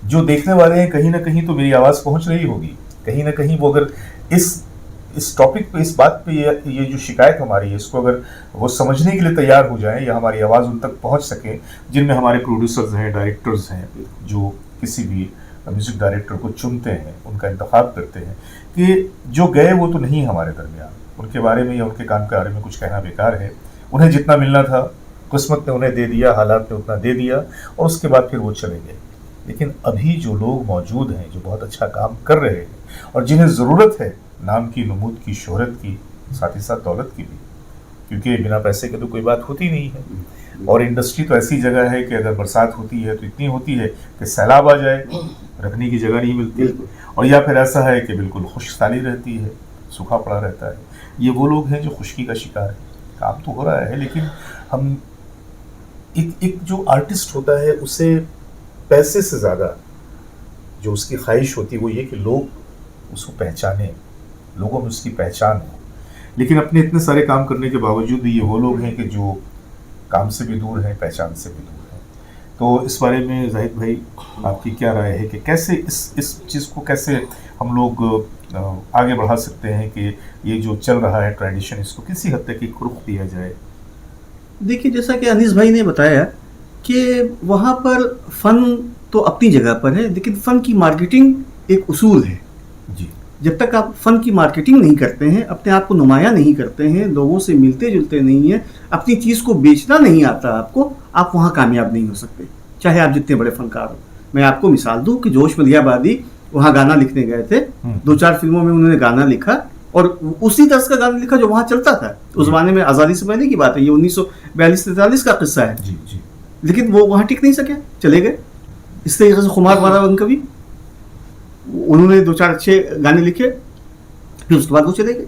जो देखने वाले हैं कहीं ना कहीं तो मेरी आवाज़ पहुंच रही होगी, कहीं ना कहीं वो अगर इस टॉपिक पे, इस बात पे ये जो शिकायत हमारी है इसको अगर वो समझने के लिए तैयार हो जाएं या हमारी आवाज़ उन तक पहुंच सके, जिनमें हमारे प्रोड्यूसर्स हैं, डायरेक्टर्स हैं, जो किसी भी म्यूज़िक डायरेक्टर को चुनते हैं, उनका इंतखाब करते हैं, कि जो गए वो तो नहीं हमारे दरमियान, उनके बारे में या उनके काम के बारे में कुछ कहना बेकार है। उन्हें जितना मिलना था किस्मत ने उन्हें दे दिया, हालात ने उतना दे दिया और उसके बाद फिर वो चले गए। लेकिन अभी जो लोग मौजूद हैं, जो बहुत अच्छा काम कर रहे हैं और जिन्हें ज़रूरत है नाम की, नमूद की, शोहरत की, साथ ही साथ दौलत की भी, क्योंकि बिना पैसे के तो कोई बात होती नहीं है। और इंडस्ट्री तो ऐसी जगह है कि अगर बरसात होती है तो इतनी होती है कि सैलाब आ जाए, रखने की जगह नहीं मिलती, और या फिर ऐसा है कि बिल्कुल खुश्कसाली रहती है, सूखा पड़ा रहता है। ये वो लोग हैं जो खुशकी का शिकार है। काम तो हो रहा है लेकिन हम एक जो आर्टिस्ट होता है उसे पैसे से ज़्यादा जो उसकी ख्वाहिश होती है वो ये कि लोग उसको पहचानें, लोगों में उसकी पहचान हो। लेकिन अपने इतने सारे काम करने के बावजूद भी ये वो लोग हैं कि जो काम से भी दूर हैं, पहचान से भी दूर हैं। तो इस बारे में जाहिद भाई आपकी क्या राय है कि कैसे इस चीज़ को कैसे हम लोग आगे बढ़ा सकते हैं कि ये जो चल रहा है ट्रेडिशन, इसको किसी हद तक एक रुख दिया जाए? देखिए, जैसा कि अनीस भाई ने बताया कि वहाँ पर फ़न तो अपनी जगह पर है, लेकिन फ़न की मार्केटिंग एक उसूल है। जी। जब तक आप फ़न की मार्केटिंग नहीं करते हैं, अपने आप को नुमायाँ नहीं करते हैं, लोगों से मिलते जुलते नहीं हैं, अपनी चीज़ को बेचना नहीं आता आपको, आप वहाँ कामयाब नहीं हो सकते, चाहे आप जितने बड़े फ़नकार हो। मैं आपको मिसाल दूँ कि जोश मलियाबादी वहाँ गाना लिखने गए थे, 2-4 फिल्मों में उन्होंने गाना लिखा और उसी तरह का गाना लिखा जो वहाँ चलता था। उस ज़माने में आज़ादी से पहले की बात है, ये 1942-43 का किस्सा है। जी जी। लेकिन वो वहाँ टिक नहीं सके, चले गए। इस तरीके से खुमार बारावंक कवि, उन्होंने 2-4 अच्छे गाने लिखे, फिर उसके बाद वो चले गए।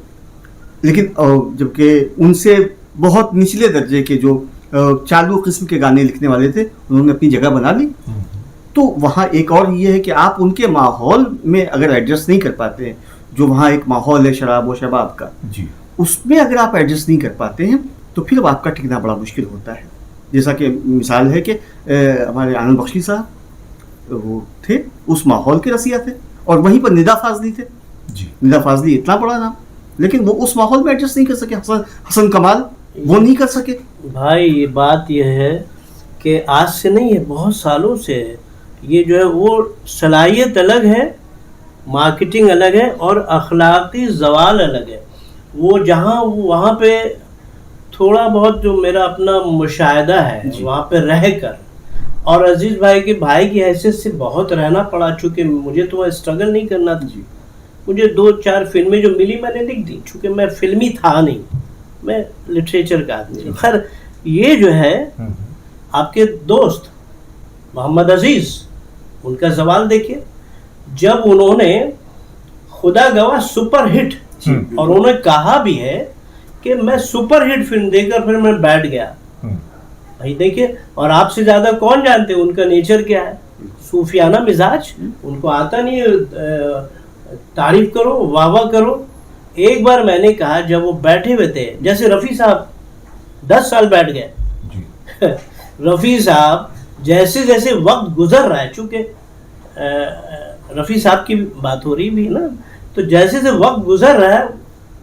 लेकिन जबकि उनसे बहुत निचले दर्जे के जो चालू किस्म के गाने लिखने वाले थे, उन्होंने अपनी जगह बना ली। तो वहाँ एक और ये है कि आप उनके माहौल में अगर एडजस्ट नहीं कर पाते हैं, जो वहाँ एक माहौल है शराब व शबाब का, जी। उसमें अगर आप एडजस्ट नहीं कर पाते हैं तो फिर आपका टिकना बड़ा मुश्किल होता है। जैसा कि मिसाल है कि हमारे आनंद बख्शी साहब वो थे, उस माहौल के रसिया थे, और वहीं पर निदा फाजली थे। जी। निदा फाजली इतना बड़ा नाम, लेकिन वो उस माहौल में एडजस्ट नहीं कर सके। हसन कमाल वो नहीं कर सके। भाई ये बात यह है कि आज से नहीं है, बहुत सालों से है। ये जो है वो सलाहियत अलग है, मार्केटिंग अलग है और अखलाकी जवाल अलग है। वो जहाँ वहाँ पे थोड़ा बहुत जो मेरा अपना मुशाहिदा है वहाँ पे रह कर, और अजीज भाई के भाई की हैसियत से बहुत रहना पड़ा, चूँकि मुझे तो वह स्ट्रगल नहीं करना था। मुझे 2-4 फिल्में जो मिली मैंने लिख दी, चूँकि मैं फिल्मी था नहीं, मैं लिटरेचर का आदमी। खैर ये जो है आपके दोस्त मोहम्मद अजीज़, उनका सवाल देखिए, जब उन्होंने खुदा गवाह सुपर हिट, और उन्होंने कहा भी है कि मैं सुपर हिट फिल्म देखकर फिर मैं बैठ गया। भाई देखिए, और आपसे ज़्यादा कौन जानते हैं उनका नेचर क्या है, सूफियाना मिजाज, उनको आता नहीं तारीफ करो, वाह करो। एक बार मैंने कहा, जब वो बैठे हुए थे, जैसे रफ़ी साहब 10 साल बैठ गए रफ़ी साहब जैसे जैसे वक्त गुजर रहा है, चूँकि रफ़ी साहब की बात हो रही भी ना, तो जैसे जैसे वक्त गुजर रहा है,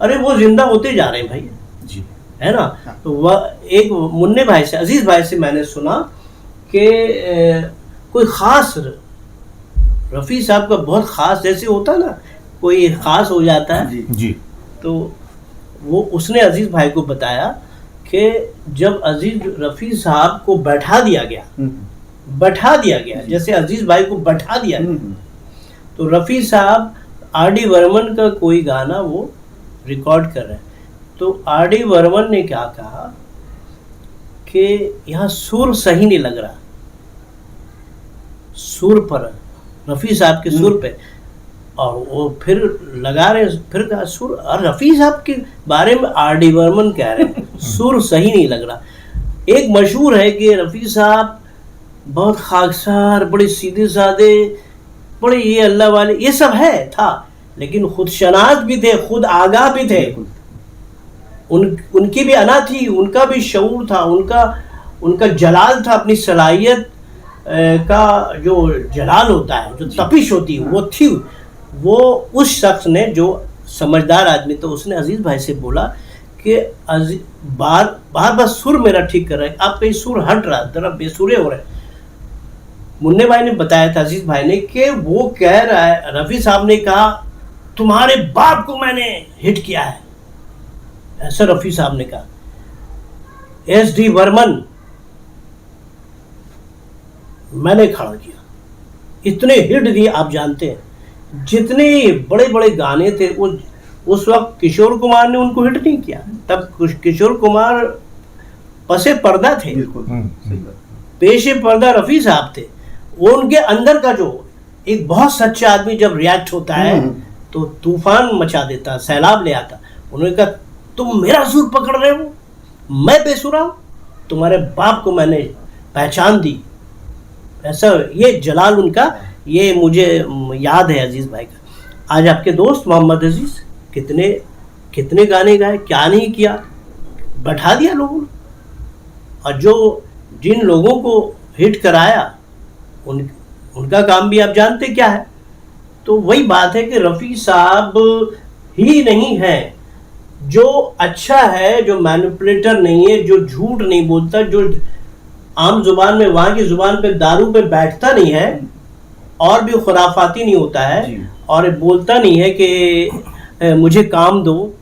अरे वो जिंदा होते जा रहे हैं भाई जी, है ना। तो वह एक मुन्ने भाई से, अजीज़ भाई से मैंने सुना कि कोई ख़ास रफ़ी साहब का बहुत ख़ास जैसे होता ना, कोई ख़ास हो जाता है जी। तो वो उसने अजीज़ भाई को बताया कि जब अजीज़ रफ़ी साहब को बैठा दिया गया, जैसे अजीज़ भाई को बैठा दिया गया, तो रफ़ी साहब आर.डी. बर्मन का कोई गाना वो रिकॉर्ड कर रहे हैं। तो आर.डी. बर्मन ने क्या कहा कि यहाँ सुर सही नहीं लग रहा, सुर पर रफ़ी साहब के सुर पे, और वो फिर लगा रहे, फिर कहा सुर, और रफ़ी साहब के बारे में आर.डी. बर्मन कह रहे हैं सुर सही नहीं लग रहा। एक मशहूर है कि रफ़ी साहब बहुत खाकसार, बड़े सीधे साधे, बड़े ये अल्लाह वाले, ये सब है था, लेकिन खुद शनाज भी थे, खुद आगाह भी थे, उनकी भी अना थी, उनका भी शऊर था, उनका जलाल था, अपनी सलाहियत का जो जलाल होता है, जो तपिश होती है, वो थी। वो उस शख्स ने, जो समझदार आदमी, तो उसने अजीज़ भाई से बोला कि बार सुर मेरा ठीक कर रहा है, आप कहीं सुर हट रहा, जरा बेसुरे हो रहे। मुन्ने भाई ने बताया था अजीज़ भाई ने कि वो कह रहा है, रफ़ी साहब ने कहा तुम्हारे बाप को मैंने हिट किया है, ऐसा रफ़ी साहब ने कहा। एस.डी. बर्मन मैंने खड़ा किया। इतने हिट दिए, आप जानते हैं जितने बड़े बड़े गाने थे उस वक्त किशोर कुमार ने उनको हिट नहीं किया। तब किशोर कुमार पसे पर्दा थे, बिल्कुल सही बात। पेशे पर्दा रफ़ी साहब थे। वो उनके अंदर का जो एक बहुत सच्चा आदमी जब रिएक्ट होता है तो तूफान मचा देता, सैलाब ले आता। उन्होंने कहा तुम मेरा सुर पकड़ रहे हो, मैं बेसुरा हूं, तुम्हारे बाप को मैंने पहचान दी। ऐसा ये जलाल उनका, ये मुझे याद है अजीज भाई का। आज आपके दोस्त मोहम्मद अजीज कितने कितने गाने गाए, क्या नहीं किया, बैठा दिया लोगों ने। और जो जिन लोगों को हिट कराया उनका काम भी आप जानते क्या है। तो वही बात है कि रफ़ी साहब ही नहीं है जो अच्छा है, जो मैनिपुलेटर नहीं है, जो झूठ नहीं बोलता, जो आम जुबान में वहां की जुबान पे दारू पे बैठता नहीं है और भी खुराफाती नहीं होता है और बोलता नहीं है कि मुझे काम दो।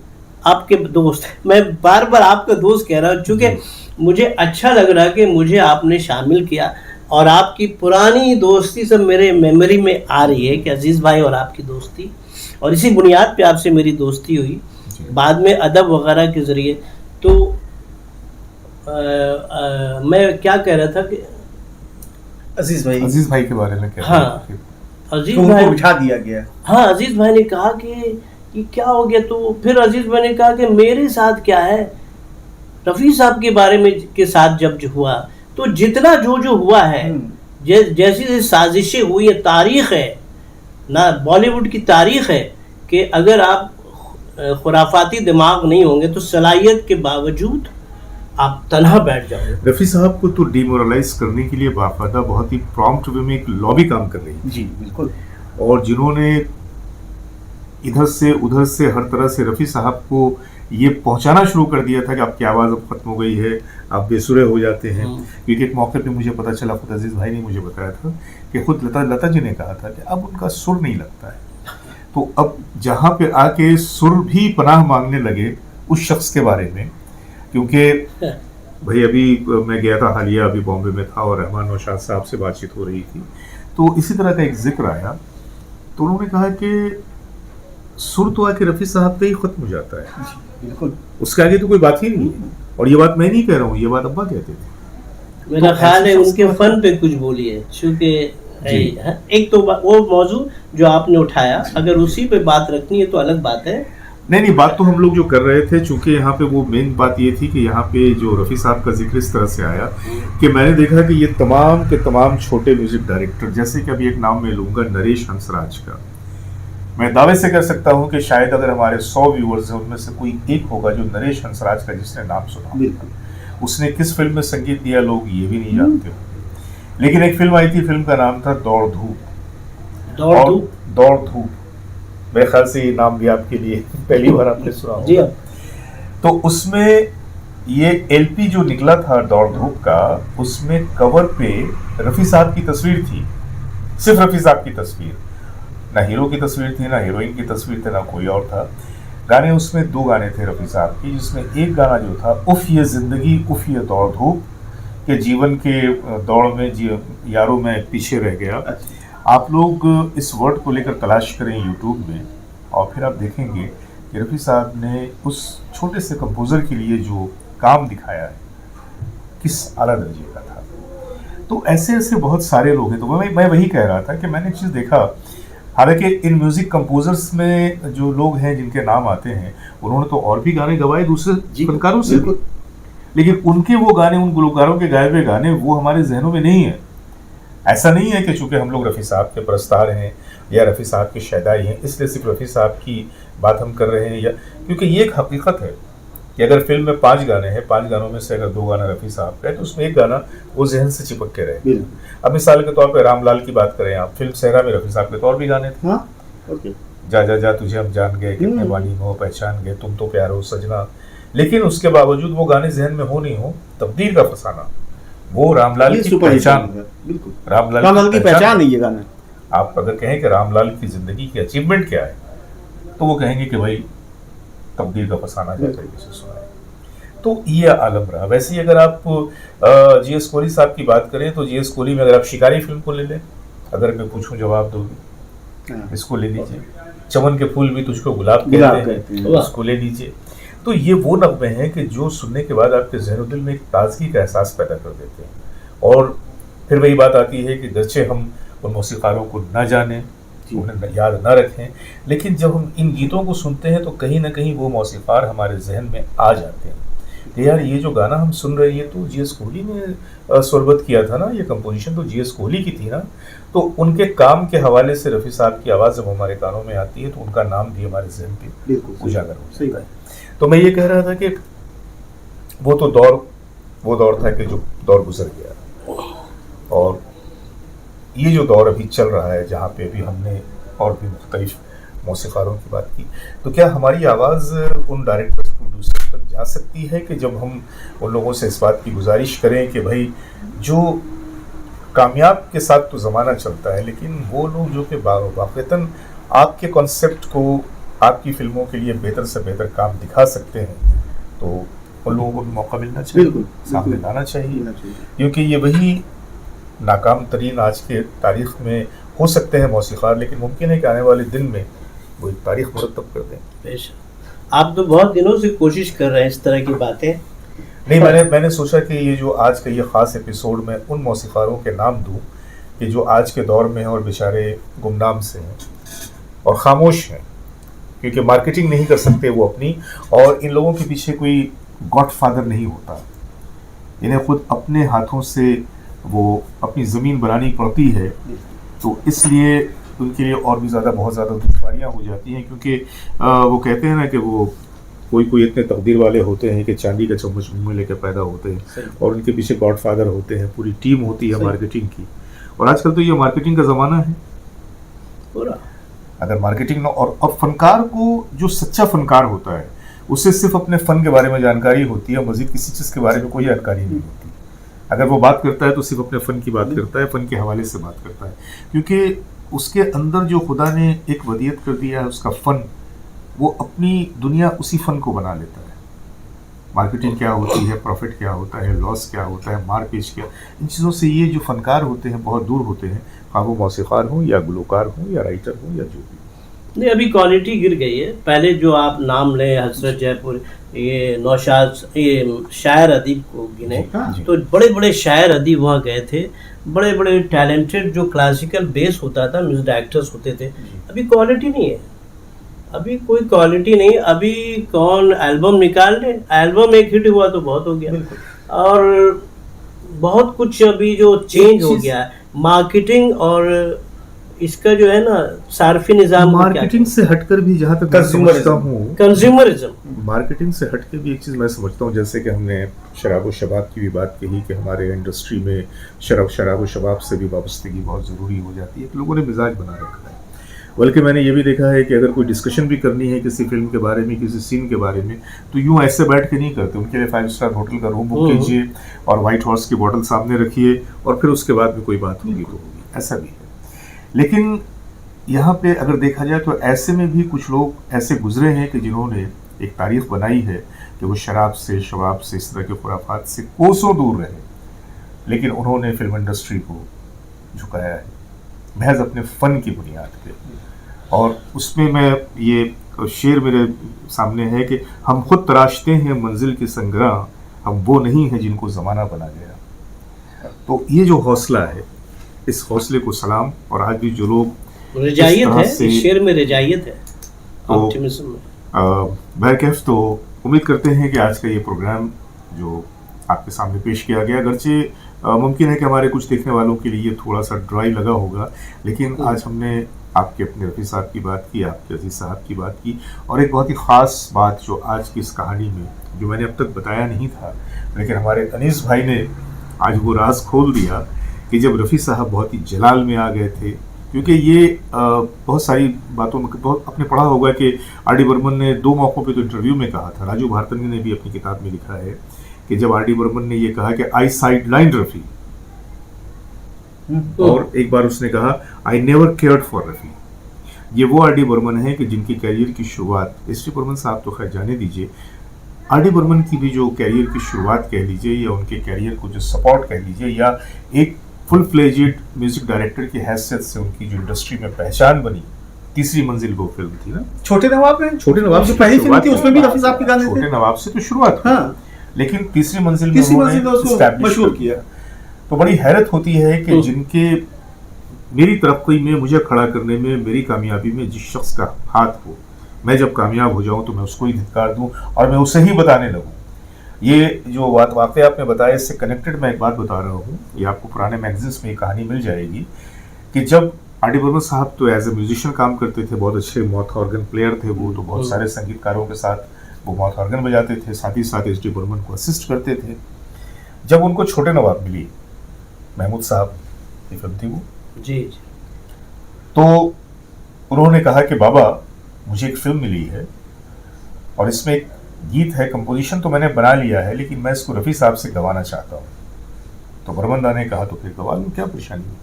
आपके दोस्त, मैं बार बार आपका दोस्त कह रहा हूँ क्योंकि मुझे अच्छा लग रहा कि मुझे आपने शामिल किया और आपकी पुरानी दोस्ती सब मेरे मेमोरी में आ रही है कि अजीज़ भाई और आपकी दोस्ती, और इसी बुनियाद पे आपसे मेरी दोस्ती हुई बाद में अदब वगैरह के ज़रिए। तो मैं क्या कह रहा था कि अजीज भाई के बारे में क्या? हाँ, अजीज तो भाई उनको बिठा दिया गया। हाँ, अजीज भाई ने कहा कि क्या हो गया। तो फिर अजीज भाई ने कहा कि मेरे साथ क्या है, रफ़ी साहब के बारे में के साथ जब जो हुआ तो जितना जो हुआ है, जैसी जैसी साजिशें हुई है, तारीख है ना, बॉलीवुड की तारीख है कि अगर आप खुराफाती दिमाग नहीं होंगे तो सलाहियत के बावजूद आप तनहा बैठ जाओगे। रफ़ी साहब को तो डिमोरलाइज करने के लिए बाकायदा बहुत ही प्रॉम्प्ट वे में एक लॉबी काम कर रही है। जी बिल्कुल। और जिन्होंने इधर से उधर से हर तरह से रफ़ी साहब को ये पहुंचाना शुरू कर दिया था कि आपकी आवाज़ अब खत्म हो गई है, आप बेसुरे हो जाते हैं। क्योंकि एक मौके पे मुझे पता चला, खुद अजीज़ भाई ने मुझे बताया था कि खुद लता जी ने कहा था कि अब उनका सुर नहीं लगता है। तो अब जहाँ पे आके सुर भी पनाह मांगने लगे उस शख्स के बारे में, क्योंकि भाई अभी मैं गया था हालिया, अभी बॉम्बे में था और रहमान नौशाद साहब से बातचीत हो रही थी, तो इसी तरह का एक जिक्र आया। तो उन्होंने कहा कि सुर तो आके रफ़ी साहब पे ही खत्म हो जाता है, बिल्कुल, उसके आगे तो कोई बात ही नहीं है। और ये बात मैं नहीं कह रहा हूँ, ये बात अब्बा कहते थे। मेरा ख्याल है उनके फन पे कुछ बोलिए, क्योंकि एक तो वो मौजू जो आपने उठाया, अगर उसी पे बात रखनी है तो अलग बात है। नहीं, बात तो हम लोग जो कर रहे थे, चूंकि यहाँ पे वो मेन बात ये थी कि यहाँ पे जो रफ़ी साहब का जिक्र इस तरह से आया कि मैंने देखा कि ये तमाम के तमाम छोटे म्यूजिक डायरेक्टर, जैसे कि अभी एक नाम मैं लूँगा नरेश हंसराज का, मैं दावे से कह सकता हूँ कि शायद अगर हमारे 100 व्यूअर्स हैं उनमें से कोई एक होगा जो नरेश हंसराज का जिसने नाम सुना। उसने किस फिल्म में संगीत दिया लोग ये भी नहीं जानते हो। लेकिन एक फिल्म आई थी, फिल्म का नाम था दौड़ धूप। मेरे ख्याल से ये नाम भी आपके लिए पहली बार आपने सुना होगा। तो उसमें ये एलपी जो निकला था दौड़ धूप का, उसमें कवर पे रफ़ी साहब की तस्वीर थी, सिर्फ रफ़ी साहब की तस्वीर, ना हीरो की तस्वीर थी, ना हीरोइन की तस्वीर थी, ना कोई और था। गाने उसमें 2 गाने थे रफ़ी साहब की, जिसमें एक गाना जो था उफ़ ये ज़िंदगी उफ़ ये दौड़ धूप के जीवन के दौड़ में यारों में पीछे रह गया। आप लोग इस वर्ड को लेकर तलाश करें यूट्यूब में और फिर आप देखेंगे कि रफ़ी साहब ने उस छोटे से कंपोज़र के लिए जो काम दिखाया है किस आला दर्जे का था। तो ऐसे ऐसे बहुत सारे लोग हैं। तो मैं वही कह रहा था कि मैंने एक चीज़ देखा, हालांकि इन म्यूज़िक कंपोज़र्स में जो लोग हैं जिनके नाम आते हैं, उन्होंने तो और भी गाने गवाए दूसरे फनकारों से, लेकिन उनके वो गाने, उन गुलकारों के गाए हुए गाने वो हमारे जहनों में नहीं है। ऐसा नहीं है कि चूंकि हम लोग रफ़ी साहब के परस्तार हैं या रफ़ी साहब के शैदाई हैं इसलिए सिर्फ रफ़ी साहब की बात हम कर रहे हैं, या क्योंकि ये एक हकीकत है कि अगर फिल्म में 5 गाने हैं, 5 गानों में से अगर 2 गाना रफ़ी साहब का है तो उसमें एक गाना वो जहन से चिपक के रहे। अब मिसाल के तौर पर रामलाल की बात करें आप, फिल्म सहरा में रफ़ी साहब के तो और भी गाने थे। जा तुझे हम जान गए, कितने बानी हो पहचान गए, तुम तो प्यार हो सजना, लेकिन उसके बावजूद वो गाने जहन में हो नहीं हो, तकदीर का फसाना, वो रामलाल की पहचान, बिल्कुल रामलाल की पहचान है ये गाना। आप अगर कहें कि रामलाल की जिंदगी की अचीवमेंट क्या है तो वो कहेंगे कि भाई तकदीर का फसाना जैसे सुना है। तो ये आलम रहा। वैसे ही अगर आप जी.एस. कोहली साहब की बात करें तो जी.एस. कोहली में अगर आप शिकारी फिल्म को ले लें, अगर मैं पूछूं जवाब दोगे, हाँ। इसको ले लीजिए। चमन के फूल भी तुझको गुलाब गुलाब कहते कहते हैं, हैं। उसको ले लीजिए। तो ये वो नगमे हैं कि जो सुनने के बाद आपके ज़हन दिल में एक ताजगी का एहसास पैदा कर देते हैं। और फिर वही बात आती है कि गरचे हम उन मौसीकारों को न जानें, उन्हें याद न रखें, लेकिन जब हम इन गीतों को सुनते हैं तो कहीं ना कहीं वो मौसीकार हमारे जहन में आ जाते हैं कि यार ये जो गाना हम सुन रहे हैं ये तो जी.एस. कोहली ने स्वरबद्ध किया था ना, ये कंपोजिशन तो जी.एस. कोहली की थी ना। तो उनके काम के हवाले से रफ़ी साहब की आवाज़ जब हमारे कानों में आती है तो उनका नाम भी हमारे जहन पे बिल्कुल उजागर हो सही जाता है। तो मैं ये कह रहा था कि वो दौर था कि जो दौर गुजर गया, और ये जो दौर अभी चल रहा है जहाँ पे अभी हमने और भी मुख्तलिफ मौसीकारों की बात की, तो क्या हमारी आवाज़ उन डायरेक्टर्स प्रोड्यूसर्स तक जा सकती है कि जब हम उन लोगों से इस बात की गुजारिश करें कि भाई जो कामयाब के साथ तो ज़माना चलता है, लेकिन वो लोग जो कि वाक़तन आपके कॉन्सेप्ट को आपकी फिल्मों के लिए बेहतर से बेहतर काम दिखा सकते हैं, तो उन लोगों को भी मौका मिलना चाहिए, बिल्कुल, सामने बिल्कुल। लाना चाहिए, होना चाहिए। क्योंकि ये वही नाकाम तरीन आज के तारीख में हो सकते हैं मौसीकार, लेकिन मुमकिन है कि आने वाले दिन में वो एक तारीख मुरतब कर दें। बेशक आप तो बहुत दिनों से कोशिश कर रहे हैं इस तरह की बातें। नहीं, मैंने सोचा कि ये जो आज का ये ख़ास एपिसोड में उन मौसीकारों के नाम दूं कि जो आज के दौर में हैं और बेचारे गुमनाम से हैं और ख़ामोश हैं, क्योंकि मार्केटिंग नहीं कर सकते वो अपनी, और इन लोगों के पीछे कोई गॉडफादर नहीं होता, इन्हें खुद अपने हाथों से वो अपनी ज़मीन बनानी पड़ती है, तो इसलिए उनके लिए और भी ज़्यादा बहुत ज़्यादा दुश्वारियाँ हो जाती हैं, क्योंकि वो कहते हैं ना कि वो कोई इतने तकदीर वाले होते हैं कि चांदी का चम्मच मुँह में लेकर पैदा होते हैं, और उनके पीछे गॉडफादर होते हैं, पूरी टीम होती है मार्केटिंग की। और आजकल तो ये मार्केटिंग का ज़माना है पूरा। अगर मार्केटिंग न, और फनकार को जो सच्चा फनकार होता है उसे सिर्फ अपने फ़न के बारे में जानकारी होती है, मज़ीद किसी चीज़ के बारे में कोई जानकारी नहीं होती। अगर वो बात करता है तो सिर्फ अपने फ़न की बात करता है, फ़न के हवाले से बात करता है, क्योंकि उसके अंदर जो खुदा ने एक वदियत कर दिया है, उसका फ़न, वो अपनी दुनिया उसी फ़न को बना लेता है। मार्केटिंग क्या होती है, प्रॉफिट क्या होता है, लॉस क्या होता है, मार पेच क्या, इन चीज़ों से ये जो फ़नकार होते हैं बहुत दूर होते हैं, ख़ाह वो मौसीकार हों या गुलकार हों या राइटर हों या जो भी। नहीं, अभी क्वालिटी गिर गई है। पहले जो आप नाम लें, हजरत जयपुर, ये नौशाद, ये शायर अदीब को गिने हाँ। तो बड़े बड़े शायर अदीब वहाँ गए थे, बड़े बड़े टैलेंटेड जो क्लासिकल बेस होता था, म्यूजिक डायरेक्टर्स होते थे। अभी क्वालिटी नहीं है, अभी कोई क्वालिटी नहीं। अभी कौन एल्बम निकाल ले, एल्बम एक हिट हुआ तो बहुत हो गया, और बहुत कुछ अभी जो चेंज हो गया है मार्केटिंग, और इसका जो है ना सार्फी निज़ाम मार्केटिंग से हटकर भी जहाँ तक मैं समझता हूँ, कंज्यूमरिज्म। मार्केटिंग से हटके भी एक चीज़ मैं समझता हूँ, जैसे कि हमने शराब व शबाब की भी बात कही कि हमारे इंडस्ट्री में शराब व शबाब से भी वाबस्तगी बहुत ज़रूरी हो जाती है, कि लोगों ने मिजाज बना रखा है। बल्कि मैंने ये भी देखा है कि अगर कोई डिस्कशन भी करनी है किसी फिल्म के बारे में, किसी सीन के बारे में, तो यूँ ऐसे बैठ के नहीं करते, उनके लिए 5 स्टार होटल का रूम बुक कीजिए और वाइट हॉर्स की बोतल सामने रखिए, और फिर उसके बाद में कोई बात होगी तो होगी, ऐसा भी है। लेकिन यहाँ पे अगर देखा जाए तो ऐसे में भी कुछ लोग ऐसे गुजरे हैं कि जिन्होंने एक तारीख बनाई है कि वो शराब से, शबाब से, इस तरह के खुराफात से कोसों दूर रहे, लेकिन उन्होंने फिल्म इंडस्ट्री को झुकाया है महज अपने फ़न की बुनियाद पे। और उसमें मैं ये शेर मेरे सामने है कि हम खुद तराशते हैं मंजिल की संग्राह, हम वो नहीं हैं जिनको ज़माना बना गया। तो ये जो हौसला है, इस हौसले को सलाम। और आज भी जो लोग रजायत है, इस शेर में रजायत है, ऑप्टिमिज्म में। बहरकैफ तो उम्मीद करते हैं कि आज का ये प्रोग्राम जो आपके सामने पेश किया गया, अगरचे मुमकिन है कि हमारे कुछ देखने वालों के लिए थोड़ा सा ड्राई लगा होगा, लेकिन आज हमने आपके अपने रफ़ी साहब की बात की, आपके अजीज़ साहब की बात की, और एक बहुत ही ख़ास बात जो आज की इस कहानी में, जो मैंने अब तक बताया नहीं था, लेकिन हमारे अनीस भाई ने आज वो राज खोल दिया कि जब रफ़ी साहब बहुत ही जलाल में आ गए थे, क्योंकि ये बहुत सारी बातों में बहुत आपने पढ़ा होगा कि आर डी बर्मन ने 2 मौक़ों पे तो इंटरव्यू में कहा था, राजू भारतनी ने भी अपनी किताब में लिखा है कि जब आर डी बर्मन ने ये कहा कि आई साइड लाइन रफ़ी, और एक बार उसने कहा I never cared for Rafi. ये वो आर डी बर्मन है कि जिनकी कैरियर की शुरुआत, एस डी बर्मन साहब तो खैर जाने दीजिए, आर डी बर्मन की भी जो कैरियर की शुरुआत कह लीजिए या उनके कैरियर को जो सपोर्ट कह लीजिए या एक फुल फ्लेजेड म्यूजिक डायरेक्टर की हैसियत से उनकी जो इंडस्ट्री में पहचान बनी, तीसरी मंजिल वो फिल्म थी ना। छोटे नवाब में छोटे नवाब जो से पहली फिल्म शुरुआत थी उसमें भी रफी साहब के गाने छोटे थे। नवाब से तो शुरुआत हुई, हाँ, लेकिन तीसरी मंजिल में तीसरी उन्होंने मंजिल में उसको establish मशहूर कर किया। तो बड़ी हैरत होती है कि तो- जिनके मेरी तरक्की में, मुझे खड़ा करने में, मेरी कामयाबी में जिस शख्स का हाथ हो, मैं जब कामयाब हो जाऊं तो मैं उसको ही धिक्कार दूं और मैं उसे ही बताने लगूं। ये जो वाकया आपने बताया, इससे कनेक्टेड मैं एक बात बता रहा हूँ। ये आपको पुराने मैगजीन्स में ये कहानी मिल जाएगी कि जब आर डी बर्मन साहब तो एज ए म्यूजिशियन काम करते थे, बहुत अच्छे माउथ ऑर्गन प्लेयर थे वो, तो बहुत सारे संगीतकारों के साथ वो माउथ ऑर्गन बजाते थे, साथ ही साथ एच डी बर्मन को असिस्ट करते थे। जब उनको छोटे नवाब मिली, महमूद साहब की फिल्म थी वो, जी तो उन्होंने कहा कि बाबा मुझे एक फिल्म मिली है और इसमें एक गीत है, कंपोजिशन तो मैंने बना लिया है लेकिन मैं इसको रफ़ी साहब से गवाना चाहता हूँ। तो बर्मन दा ने कहा तो फिर गवा लूँ, क्या परेशानी है।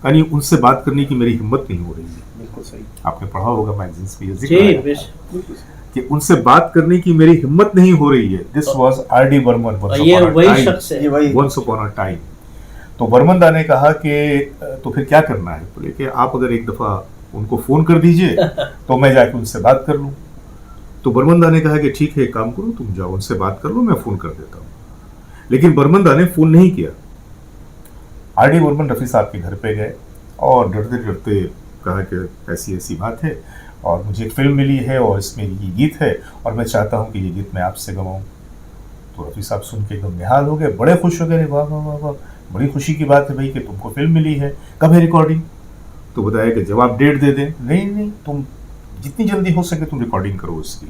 यानी उनसे बात करने की मेरी हिम्मत नहीं हो रही है। बिल्कुल सही। आपने पढ़ा होगा मैगजीन्स में ये जी जिक्र है बिल्कुल। कि उनसे बात करने की मेरी हिम्मत नहीं हो रही है। This was R D Burman, और ये वही शख्स है। ये वही वंस अपॉन अ टाइम। तो बर्मन दा ने कहा कि तो फिर क्या करना है, बोले कि आप अगर एक दफ़ा उनको फ़ोन कर दीजिए तो मैं जाके उनसे बात कर लूँ। तो बर्मन दा ने कहा कि ठीक है, एक काम करो, तुम जाओ उनसे बात कर लो, मैं फ़ोन कर देता हूँ। लेकिन बर्मन दा ने फ़ोन नहीं किया। आर डी बर्मन रफ़ी साहब के घर पे गए और डरते डरते कहा कि ऐसी ऐसी बात है और मुझे एक फ़िल्म मिली है और इसमें ये गीत है और मैं चाहता हूँ कि ये गीत मैं आपसे गवाऊँ। तो रफ़ी साहब सुन के एकदम निहाल हो गए, बड़े खुश हो गए, वाह वाह वाह वाह, बड़ी खुशी की बात है भाई कि तुमको फिल्म मिली है, कब है रिकॉर्डिंग। तो बताया कि जब आप डेट दे दें। नहीं, तुम जितनी जल्दी हो सके तुम रिकॉर्डिंग करो उसकी।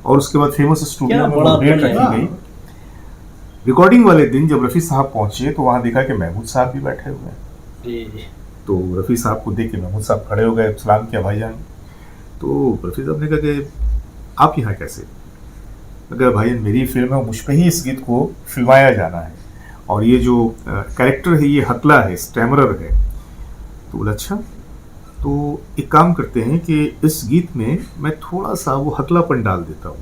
और उसके बाद फेमस स्टूडियो में बड़ा वो डेट प्लान रखी है। गई। रिकॉर्डिंग वाले दिन जब रफ़ी साहब पहुंचे तो वहां देखा कि महमूद साहब भी बैठे हुए हैं। जी तो रफ़ी साहब को देख के महमूद साहब खड़े हो गए, सलाम किया भाईजान। तो रफ़ी साहब ने कहा कि आप यहाँ कैसे। अगर भाईजान मेरी फिल्म है, मुझ पर ही इस गीत को फिल्माया जाना है और ये जो कैरेक्टर है ये हकला है, स्टैमरर है। तो बोला अच्छा, तो एक काम करते हैं कि इस गीत में मैं थोड़ा सा वो हकलापन डाल देता हूँ,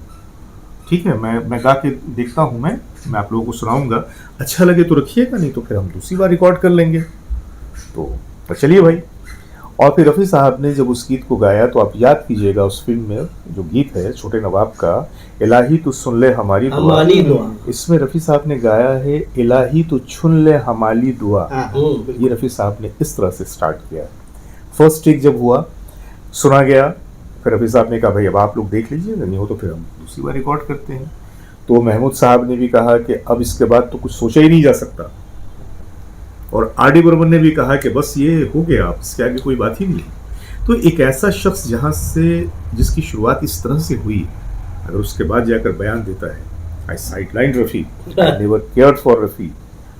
ठीक है, मैं गा के देखता हूँ, मैं आप लोगों को सुनाऊंगा, अच्छा लगे तो रखिएगा, नहीं तो फिर हम दूसरी बार रिकॉर्ड कर लेंगे। तो चलिए भाई। और फिर रफ़ी साहब ने जब उस गीत को गाया तो आप याद कीजिएगा, उस फिल्म में जो गीत है छोटे नवाब का, इलाही तू सुन ले हमारी दुआ, इसमें रफ़ी साहब ने गाया है इलाही तू छुन ले हमारी दुआ। हाँ, ये रफ़ी साहब ने इस तरह से स्टार्ट किया। फर्स्ट टेक जब हुआ, सुना गया, फिर रफ़ी साहब ने कहा भाई अब आप लोग देख लीजिए, नहीं हो तो फिर हम दूसरी बार रिकॉर्ड करते हैं। तो महमूद साहब ने भी कहा कि अब इसके बाद तो कुछ सोचा ही नहीं जा सकता, और आर डी बर्मन ने भी कहा कि बस ये हो गया, आप इसके आगे कोई बात ही नहीं। तो एक ऐसा शख्स जहाँ से जिसकी शुरुआत इस तरह से हुई, अगर उसके बाद जाकर बयान देता है I sideline Rafi, I never cared for Rafi,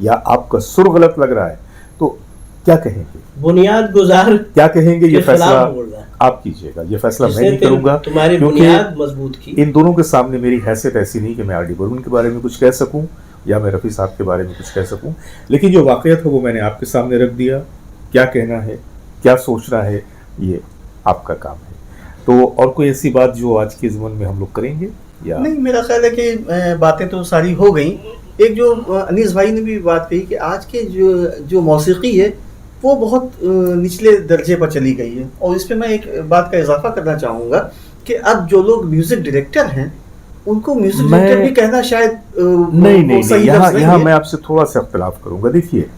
या आपका सुर गलत लग रहा है, तो क्या कहेंगे, बुनियाद गुजार क्या कहेंगे। ये के खिलाफ फैसला बोल रहा है। आप कीजिएगा, ये फैसला मैं इसने नहीं फिर करूंगा, तुम्हारी क्योंकि बुनियाद मजबूत की। इन दोनों के सामने मेरी हैसियत ऐसी नहीं कि मैं आर डी बर्मन के बारे में कुछ कह सकूं या मैं रफ़ी साहब के बारे में कुछ कह सकूं, लेकिन जो वाक़या था वो मैंने आपके सामने रख दिया। क्या कहना है, क्या सोचना है, ये आपका काम है। तो और कोई ऐसी बात जो आज के ज़माने में हम लोग करेंगे या नहीं, मेरा ख्याल है कि बातें तो सारी हो गई। एक जो अनीस भाई ने भी बात कही कि आज के जो मौसीकी है वो बहुत निचले दर्जे पर चली गई है, और इस पे मैं एक बात का इजाफा करना चाहूँगा कि अब जो लोग म्यूजिक डायरेक्टर हैं उनको म्यूजिक डायरेक्टर भी कहना शायद नहीं, सही लफ्ज़ नहीं यहाँ है। मैं आपसे थोड़ा सा इख्तिलाफ करूंगा। देखिए,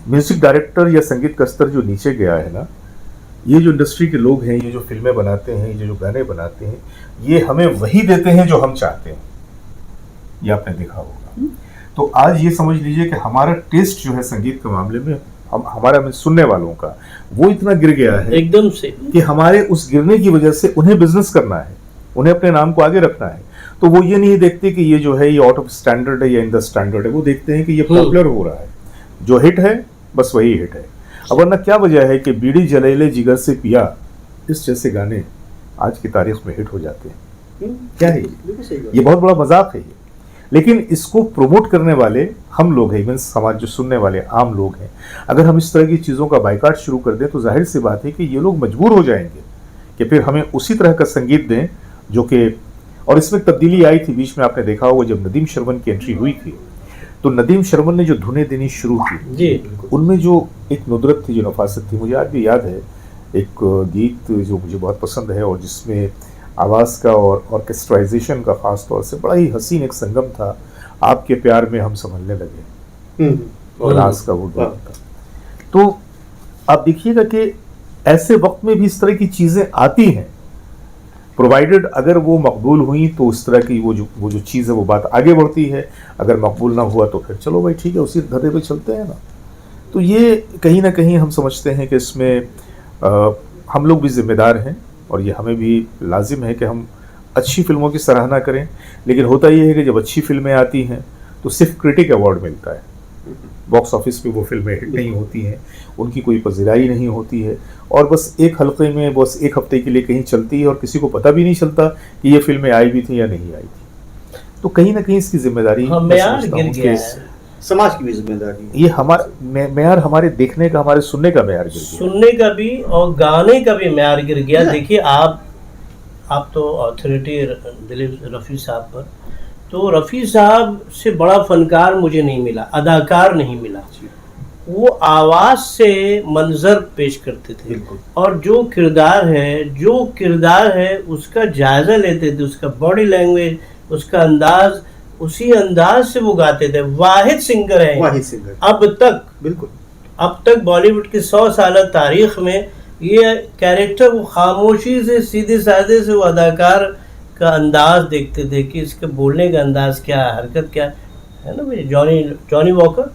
म्यूजिक डायरेक्टर या संगीत का स्तर जो नीचे गया है ना, ये जो इंडस्ट्री के लोग हैं, ये जो फिल्में बनाते हैं, ये जो गाने बनाते हैं, ये हमें वही देते हैं जो हम चाहते हैं, ये आपने देखा होगा। तो आज ये समझ लीजिए कि हमारा टेस्ट जो है संगीत के मामले में, हमारा सुनने वालों का, वो इतना गिर गया है एकदम से कि हमारे उस गिरने की वजह से उन्हें बिजनेस करना है, उन्हें अपने नाम को आगे रखना है। तो वो ये नहीं देखते कि ये जो है ये आउट ऑफ स्टैंडर्ड है या इन द स्टैंडर्ड है, वो देखते हैं कि ये पॉपुलर हो रहा है, जो हिट है बस वही हिट है। अब वरना क्या वजह है कि बीड़ी जलेले जिगर से पिया, इस जैसे गाने आज की तारीख में हिट हो जाते हैं। क्या है बिल्कुल सही बात। ये बहुत बड़ा मजाक है ये, लेकिन इसको प्रमोट करने वाले हम लोग हैं, मीन्स समाज जो सुनने वाले आम लोग हैं। अगर हम इस तरह की चीज़ों का बाइकाट शुरू कर दें तो जाहिर सी बात है कि ये लोग मजबूर हो जाएंगे कि फिर हमें उसी तरह का संगीत दें जो कि और इसमें तब्दीली आई थी बीच में, आपने देखा होगा जब नदीम श्रवण की एंट्री हुई थी, तो नदीम श्रवण ने जो धुनें देनी शुरू की जी उनमें जो एक नुदरत थी, जो नफासत थी, मुझे आज भी याद है एक गीत जो मुझे बहुत पसंद है और जिसमें आवाज़ का और ऑर्केस्ट्राइजेशन का ख़ास तौर से बड़ा ही हसीन एक संगम था, आपके प्यार में हम संभलने लगे, और रास का वो दौर था। तो आप देखिएगा कि ऐसे वक्त में भी इस तरह की चीज़ें आती हैं, प्रोवाइडेड अगर वो मकबूल हुई तो उस तरह की वो जो चीज़ है वो बात आगे बढ़ती है, अगर मकबूल ना हुआ तो फिर चलो भाई ठीक है, उसी धर्रे पे चलते हैं ना। तो ये कहीं ना कहीं हम समझते हैं कि इसमें हम लोग भी जिम्मेदार हैं और ये हमें भी लाजिम है कि हम अच्छी फिल्मों की सराहना करें, लेकिन होता ये है कि जब अच्छी फिल्में आती हैं तो सिर्फ क्रिटिक अवार्ड मिलता है, बॉक्स ऑफिस पे वो फिल्में हिट नहीं होती हैं, उनकी कोई पजीराई नहीं होती है, और बस एक हल्के में बस एक हफ्ते के लिए कहीं चलती है और किसी को पता भी नहीं चलता कि ये फिल्में आई भी थी या नहीं आई थी। तो कहीं ना कहीं इसकी जिम्मेदारी हाँ, मैं मेयार समझता गिर हूँ गया कि है। समाज की भी जिम्मेदारी है। ये हमारा मेयार, हमारे देखने का, हमारे सुनने का मेयार गिर गया। सुनने का भी और गाने का भी मेयार गिर गया। देखिए आप तो अथॉरिटी दिलीप रफ़ी साहब पर, तो रफ़ी साहब से बड़ा फनकार मुझे नहीं मिला, अदाकार नहीं मिला। वो आवाज़ से मंजर पेश करते थे और जो किरदार है उसका जायज़ा लेते थे, उसका बॉडी लैंग्वेज, उसका अंदाज, उसी अंदाज से वो गाते थे। वाहिद सिंगर है अब तक, बिल्कुल अब तक बॉलीवुड की 100 साल तारीख में ये कैरेक्टर वो खामोशी से, सीधे साधे से वो अदाकार का अंदाज देखते थे कि इसके बोलने का अंदाज क्या है, हरकत क्या है ना भाई। Johnny walker,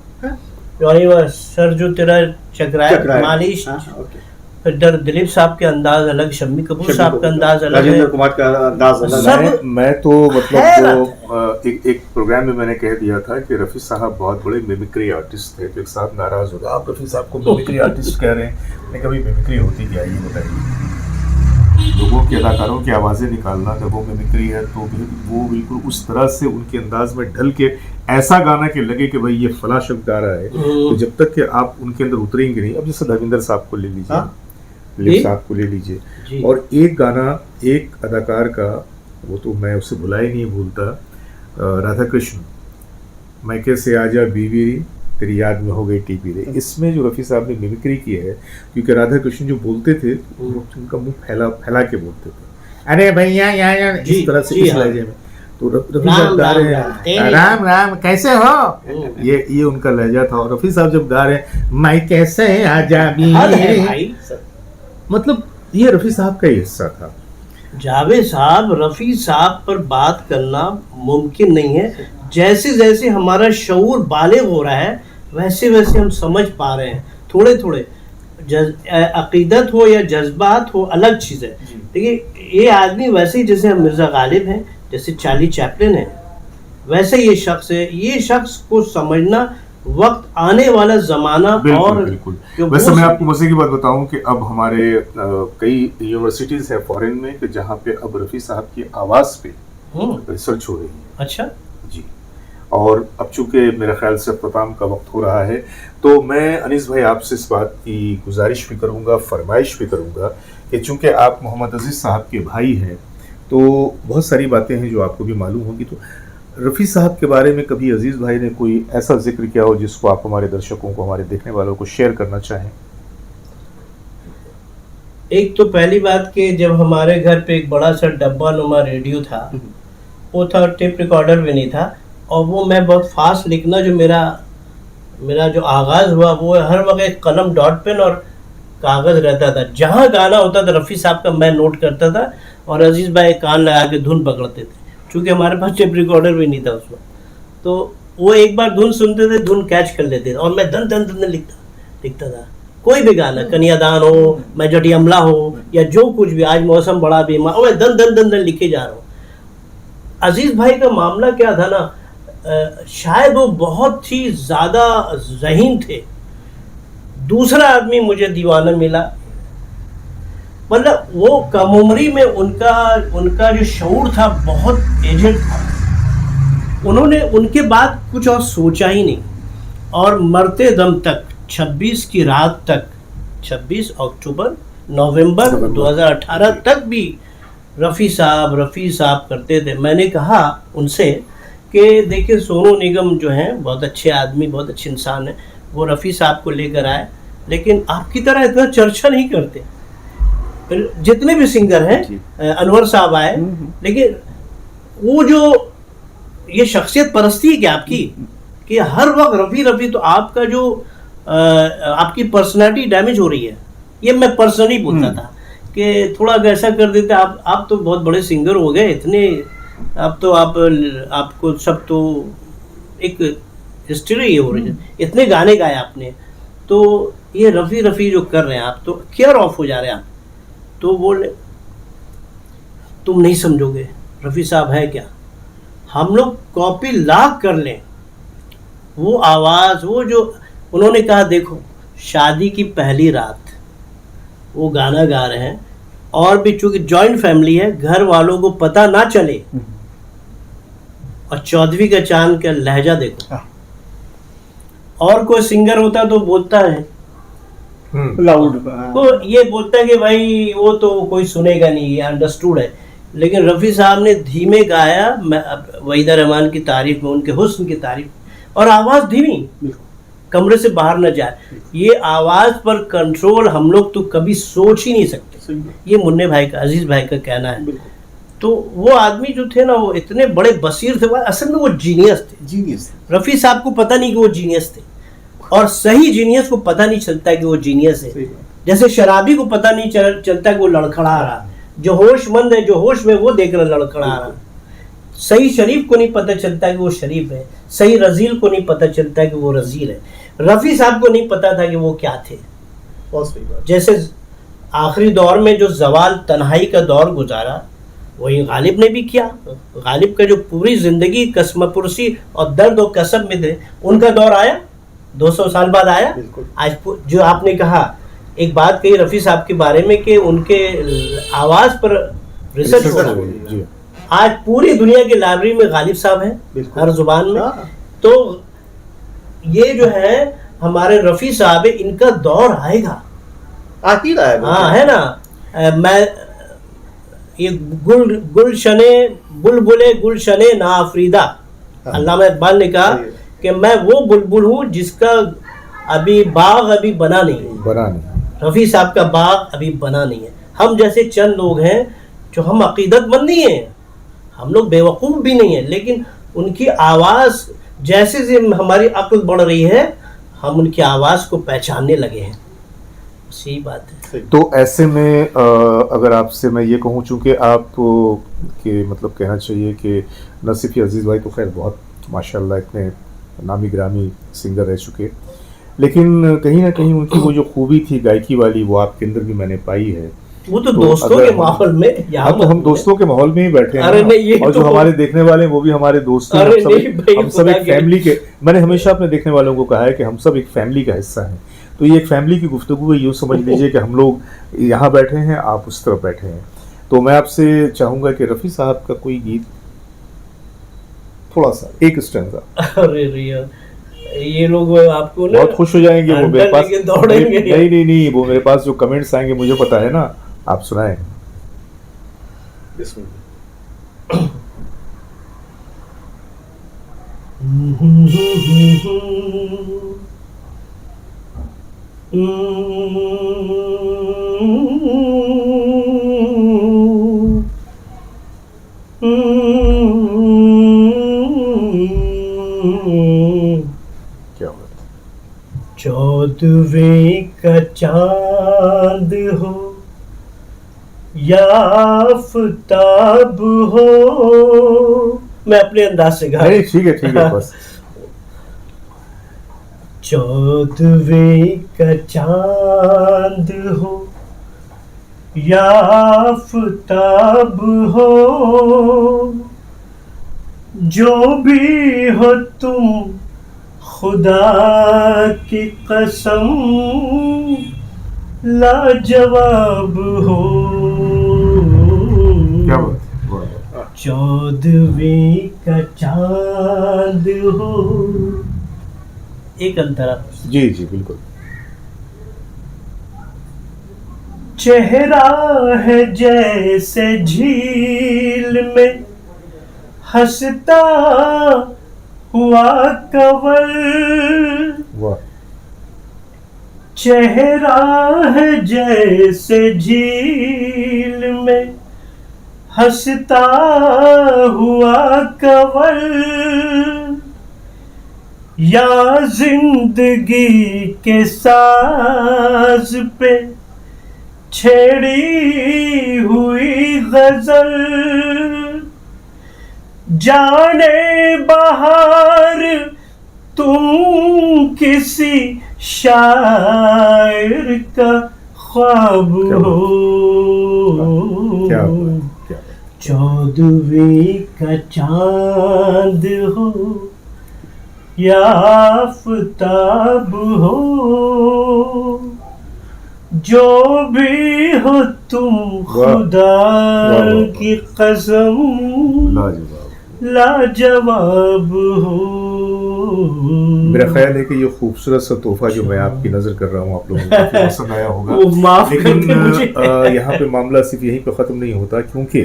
Johnny walker, sir जो तेरा चकराए मालिश, फिर दिलीप साहब के अंदाज अलग, शम्मी कपूर साहब का अंदाज अलग, राजेंद्र कुमार का अंदाज अलग। मैं तो मतलब एक प्रोग्राम में मैंने कह दिया था कि रफ़ी साहब बहुत बड़े मिमिक्री आर्टिस्ट थे, तो एक साहब नाराज हो गया, आप रफ़ी साहब को मिमिक्री आर्टिस्ट कह रहे हैं। मैं कभी मिमिक्री होती क्या, ये बताइए। लोगों के अदाकारों की आवाज़ें निकालना जब वो मिमिक्री है तो वो बिल्कुल उस तरह से उनके अंदाज में ढल के ऐसा गाना के लगे कि भाई ये फला शब्द गा रहा है, तो जब तक कि आप उनके अंदर उतरेंगे नहीं। अब जैसे धर्मेंद्र साहब को ले लीजिए, दिलीप साहब को ले लीजिए, और एक गाना एक अदाकार का, वो तो मैं उससे भुला ही नहीं भूलता, राधा कृष्ण, मैं कैसे आजा बीवी तेरी याद में हो गई टीपी रे। इसमें जो रफ़ी साहब ने मिमिक्री की है, क्योंकि राधा कृष्ण जो बोलते थे उनका मुंह फैला के बोलते थे, अरे भैया यहाँ इस तरह से, इस लहजे में। तो रफ़ी साहब गा रहे हैं राम राम कैसे हो, ये उनका लहजा था। और रफ़ी साहब जब गा रहे हैं मैं कैसे आजा बीवी, मतलब ये रफ़ी साहब का ही हिस्सा था। जावेद साहब, रफ़ी साहब पर बात करना मुमकिन नहीं है। जैसे जैसे हमारा शऊर बालिग हो रहा है वैसे वैसे हम समझ पा रहे हैं, थोड़े थोड़े। अकीदत हो या जज्बात हो अलग चीज़ है। देखिए ये आदमी वैसे ही जैसे मिर्ज़ा गालिब हैं, जैसे चार्ली चैपलिन है, वैसे ये शख्स है। ये शख्स को समझना वक्त आने वाला ज़माना। और बिल्कुल वैसे मैं आपको मज़े की बात बताऊं कि अब हमारे कई यूनिवर्सिटीज़ है फॉरेन में कि जहाँ पे अब रफ़ी साहब की आवाज़ पे रिसर्च हो रही है। अच्छा जी। और अब चूंकि मेरा ख्याल से अख्ताम का वक्त हो रहा है, तो मैं अनीस भाई आपसे इस बात की गुजारिश भी करूँगा, फरमाइश भी करूँगा कि चूँकि आप मोहम्मद अजीज़ साहब के भाई हैं, तो बहुत सारी बातें हैं जो आपको भी मालूम होगी। तो रफ़ी साहब के बारे में कभी अजीज़ भाई ने कोई ऐसा जिक्र किया हो जिसको आप हमारे दर्शकों को, हमारे देखने वालों को शेयर करना चाहें? एक तो पहली बात कि जब हमारे घर पे एक बड़ा सा डब्बा नुमा रेडियो था, वो था, टेप रिकॉर्डर भी नहीं था, और वो मैं बहुत फास्ट लिखना, जो मेरा जो आगाज़ हुआ वो हर वक्त एक कलम, डॉट पेन और कागज़ रहता था। जहाँ गाना होता था रफ़ी साहब का मैं नोट करता था, और अजीज़ भाई कान लगा के धुन पकड़ते थे, क्योंकि हमारे पास टेप रिकॉर्डर भी नहीं था उस वक्त। तो वो एक बार धुन सुनते थे, धुन कैच कर लेते थे, और मैं दन दन दन लिखता था। कोई भी गाना, कन्यादान हो, मैं जटी अमला हो, या जो कुछ भी, आज मौसम बड़ा बीमार, और मैं दन दन दन दन लिखे जा रहा हूँ। अजीज़ भाई का मामला क्या था ना, शायद वो बहुत ही ज़्यादा ज़हीन थे। दूसरा आदमी मुझे दीवाना मिला, मतलब वो कम उम्री में उनका जो शऊर था बहुत एजेड था। उन्होंने उनके बाद कुछ और सोचा ही नहीं, और मरते दम तक 26 की रात तक, 26 अक्टूबर नवंबर 2018 तक भी रफ़ी साहब करते थे। मैंने कहा उनसे कि देखिए सोनू निगम जो हैं बहुत अच्छे आदमी, बहुत अच्छे इंसान हैं, वो रफ़ी साहब को लेकर आए, लेकिन आपकी तरह इतना चर्चा नहीं करते। फिर जितने भी सिंगर हैं, अनवर साहब आए, लेकिन वो जो ये शख्सियत परस्ती है क्या आपकी, कि हर वक्त रफ़ी तो आपका जो आपकी पर्सनालिटी डैमेज हो रही है। ये मैं पर्सनली बोलता था कि थोड़ा ऐसा कर देते आप तो बहुत बड़े सिंगर हो गए इतने, अब तो आपको सब तो एक हिस्ट्री हो रही है, इतने गाने गाए आपने, तो ये रफ़ी जो कर रहे हैं आप तो केयर ऑफ हो जा रहे हैं आप। तो बोले तुम नहीं समझोगे, रफ़ी साहब है क्या, हम लोग कॉपी लाख कर लें, वो आवाज़, वो जो उन्होंने कहा देखो शादी की पहली रात वो गाना गा रहे हैं, और भी चूंकि जॉइंट फैमिली है, घर वालों को पता ना चले, और चौदहवीं का चांद का लहजा देखो। और कोई सिंगर होता तो बोलता है लाउड, तो ये बोलता है कि भाई वो तो कोई सुनेगा नहीं, ये अंडरस्टूड है। लेकिन रफ़ी साहब ने धीमे गाया, वहीदा रहमान की तारीफ में, उनके हुस्न की तारीफ, और आवाज़ धीमी, कमरे से बाहर न जाए। ये आवाज़ पर कंट्रोल हम लोग तो कभी सोच ही नहीं सकते। ये मुन्ने भाई का, अजीज भाई का कहना है। तो वो आदमी जो थे ना, वो इतने बड़े बसीर थे, असल में वो जीनियस थे। रफ़ी साहब को पता नहीं कि वो जीनियस थे, और सही जीनियस को पता नहीं चलता कि वो जीनियस है। जैसे शराबी को पता नहीं चलता कि वो लड़खड़ा रहा, जो होशमंद है, जो होश में, वो देख रहा लड़खड़ा रहा। सही शरीफ को नहीं पता चलता कि वो शरीफ है, सही रजील को नहीं पता चलता कि वो रजील है। रफ़ी साहब को नहीं पता था कि वो क्या थे। जैसे आखिरी दौर में जो जवाल तन्हाई का दौर गुजारा, वही गालिब ने भी किया। गालिब का जो पूरी जिंदगी कसमपुरसी और दर्द और कसब में थे, उनका दौर आया 200 साल बाद आया। आज जो आपने कहा, एक बात कही रफ़ी साहब के बारे में कि उनके आवाज़ पर रिसर्च हो रहा है। आज पूरी दुनिया की लाइब्रेरी में गालिब साहब हैं, हर जुबान में। तो ये जो है हमारे रफ़ी साहब है, इनका दौर आएगा, आ ही रहा है। हाँ, है ना। मैं ये गुलशने बुलबुले गुलशने नाफरीदा, अल्लामा इकबाल ने कहा कि मैं वो बुलबुल हूँ जिसका अभी बाग अभी बना नहीं। रफ़ी साहब का बाग अभी बना नहीं है। हम जैसे चंद लोग हैं जो, हम अकीदतमंद नहीं हैं, हम लोग बेवकूफ़ भी नहीं है, लेकिन उनकी आवाज़ जैसे हमारी अक्ल बढ़ रही है, हम उनकी आवाज़ को पहचानने लगे हैं। सही बात है। तो ऐसे में अगर आपसे मैं ये कहूँ, चूँकि आप के मतलब कहना चाहिए कि न सिर्फ अजीज़ भाई तो खैर बहुत माशाल्लाह इतने नामी ग्रामी सिंगर रह चुके, लेकिन कहीं ना कहीं उनकी वो जो खूबी थी गायकी वाली, वो आपके अंदर भी मैंने पाई है। वो तो दोस्तों के माहौल में, हाँ, तो हम दोस्तों के माहौल में ही बैठे हैं। और जो हमारे देखने वाले हैं वो भी हमारे दोस्त हैं। हम सब एक फैमिली के, मैंने हमेशा अपने देखने वालों को कहा है कि हम सब एक फैमिली का हिस्सा हैं। तो ये एक फैमिली की गुफ्तगू है, यूँ समझ लीजिए कि हम लोग यहाँ बैठे हैं, आप उस तरफ बैठे हैं। तो मैं आपसे चाहूँगा कि रफ़ी साहब का कोई गीत, थोड़ा सा एक स्टैंजा। अरे रिया, ये लोग आपको बहुत खुश हो जाएंगे, वो मेरे पास दौड़ेंगे। नहीं, वो मेरे पास जो कमेंट्स आएंगे मुझे पता है ना, आप सुनाएं। क्या बात। 14वें का चांद हो या आफताब हो, मैं अपने अंदाज से गा, ठीक है बस। 14वें का चांद हो या आफताब हो, जो भी हो तुम खुदा की कसम लाजवाब हो। क्या बात। 14वें का चांद हो। एक अंतरा। जी बिल्कुल। चेहरा है जैसे झील में हंसता हुआ कंवल, वाह, चेहरा है जैसे झील में हंसता हुआ कंवल, या जिंदगी के साज पे छेड़ी हुई गजल, जाने बहार तुम किसी शायर का ख्वाब हो, क्या बात, क्या बात। चौदहवीं का चांद हो या आफताब हो, जो भी हो तुम खुदा वाह। की कसम लाजवाब। लाजवाब हो। मेरा ख्याल है कि ये खूबसूरत सा तोहफा जो मैं आपकी नज़र कर रहा हूँ आप लोगों को काफी पसंद आया होगा। वो माफ लेकिन करके मुझे यहाँ पे मामला सिर्फ यहीं पे ख़त्म नहीं होता, क्योंकि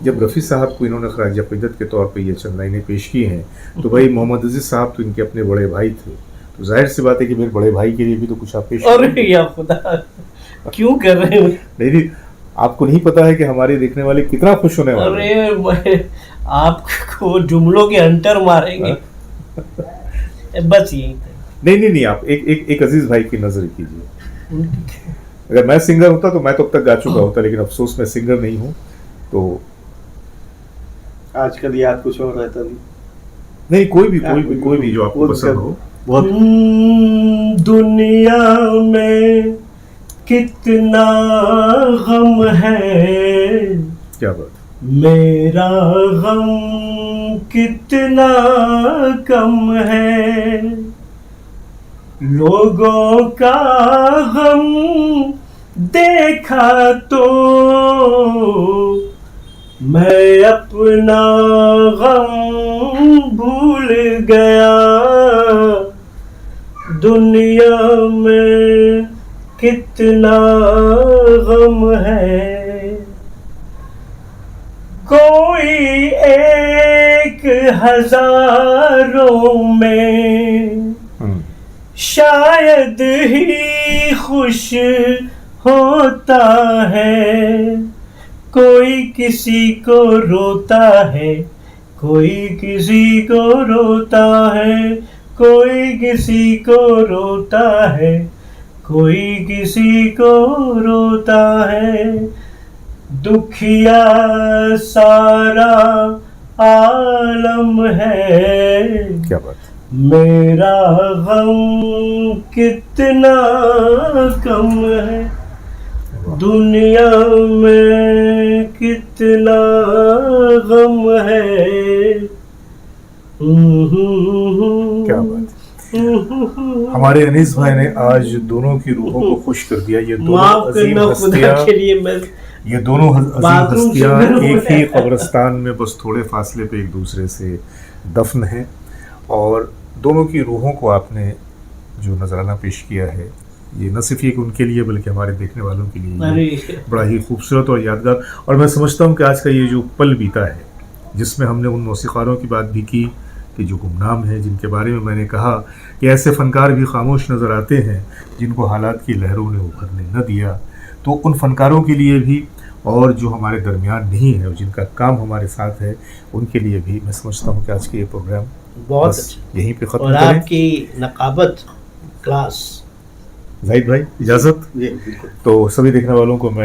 जब रफ़ी साहब को इन्होंने खराज अक़ीदत के तौर पे ये चंद लाइनें पेश की हैं, तो भाई मोहम्मद अजीज़ साहब तो इनके अपने बड़े भाई थे, तो जाहिर सी बात है कि मेरे बड़े भाई के लिए भी तो कुछ आप पेश करें। अरे या खुदा, क्यों कर रहे हो? नहीं, आपको नहीं पता है कि हमारे देखने वाले कितना खुश होने वाले हैं। अरे आपको जुमलों के अंतर मारेंगे। बस यही था। नहीं, आप एक अजीज भाई की नजर कीजिए। अगर मैं सिंगर होता तो मैं तो अब तक गा चुका होता, लेकिन अफसोस मैं सिंगर नहीं हूँ, तो आजकल याद कुछ और रहता नहीं, कोई भी जो आपको पसंद हो। बहुत दुनिया में कितना गम है, क्या बात, मेरा गम कितना कम है, लोगों का गम देखा तो मैं अपना गम भूल गया, दुनिया में कितना गम है, कोई एक हजारों में शायद ही खुश होता है, कोई किसी को रोता है, कोई किसी को रोता है, कोई किसी को रोता है, कोई किसी को रोता है, दुखिया सारा आलम है, क्या बात, मेरा गम कितना कम है, दुनिया में कितना गम है। क्या बात। हमारे अनीस भाई ने आज दोनों की रूहों को खुश कर दिया। ये दोनों अजीम हस्तियां, ये दोनों अजीम हस्तियां एक ही कब्रिस्तान में बस थोड़े फासले पे एक दूसरे से दफन हैं, और दोनों की रूहों को आपने जो नजराना पेश किया है, ये न सिर्फ एक उनके लिए बल्कि हमारे देखने वालों के लिए बड़ा ही खूबसूरत और यादगार। और मैं समझता हूँ कि आज का ये जो पल बीता है, जिसमें हमने उन मौसीकारों की बात भी की कि जो गुमनाम हैं, जिनके बारे में मैंने कहा कि ऐसे फ़नकार भी खामोश नज़र आते हैं जिनको हालात की लहरों ने उभरने न दिया, तो उन फ़नकारों के लिए भी और जो हमारे दरमियान नहीं है और जिनका काम हमारे साथ है, उनके लिए भी मैं समझता हूँ कि आज के ये प्रोग्राम बहुत यहीं पे ख़त्म और करें। आपकी नकाबत क्लास। जाहिद भाई इजाज़त। जी बिल्कुल। तो सभी देखने वालों को मैं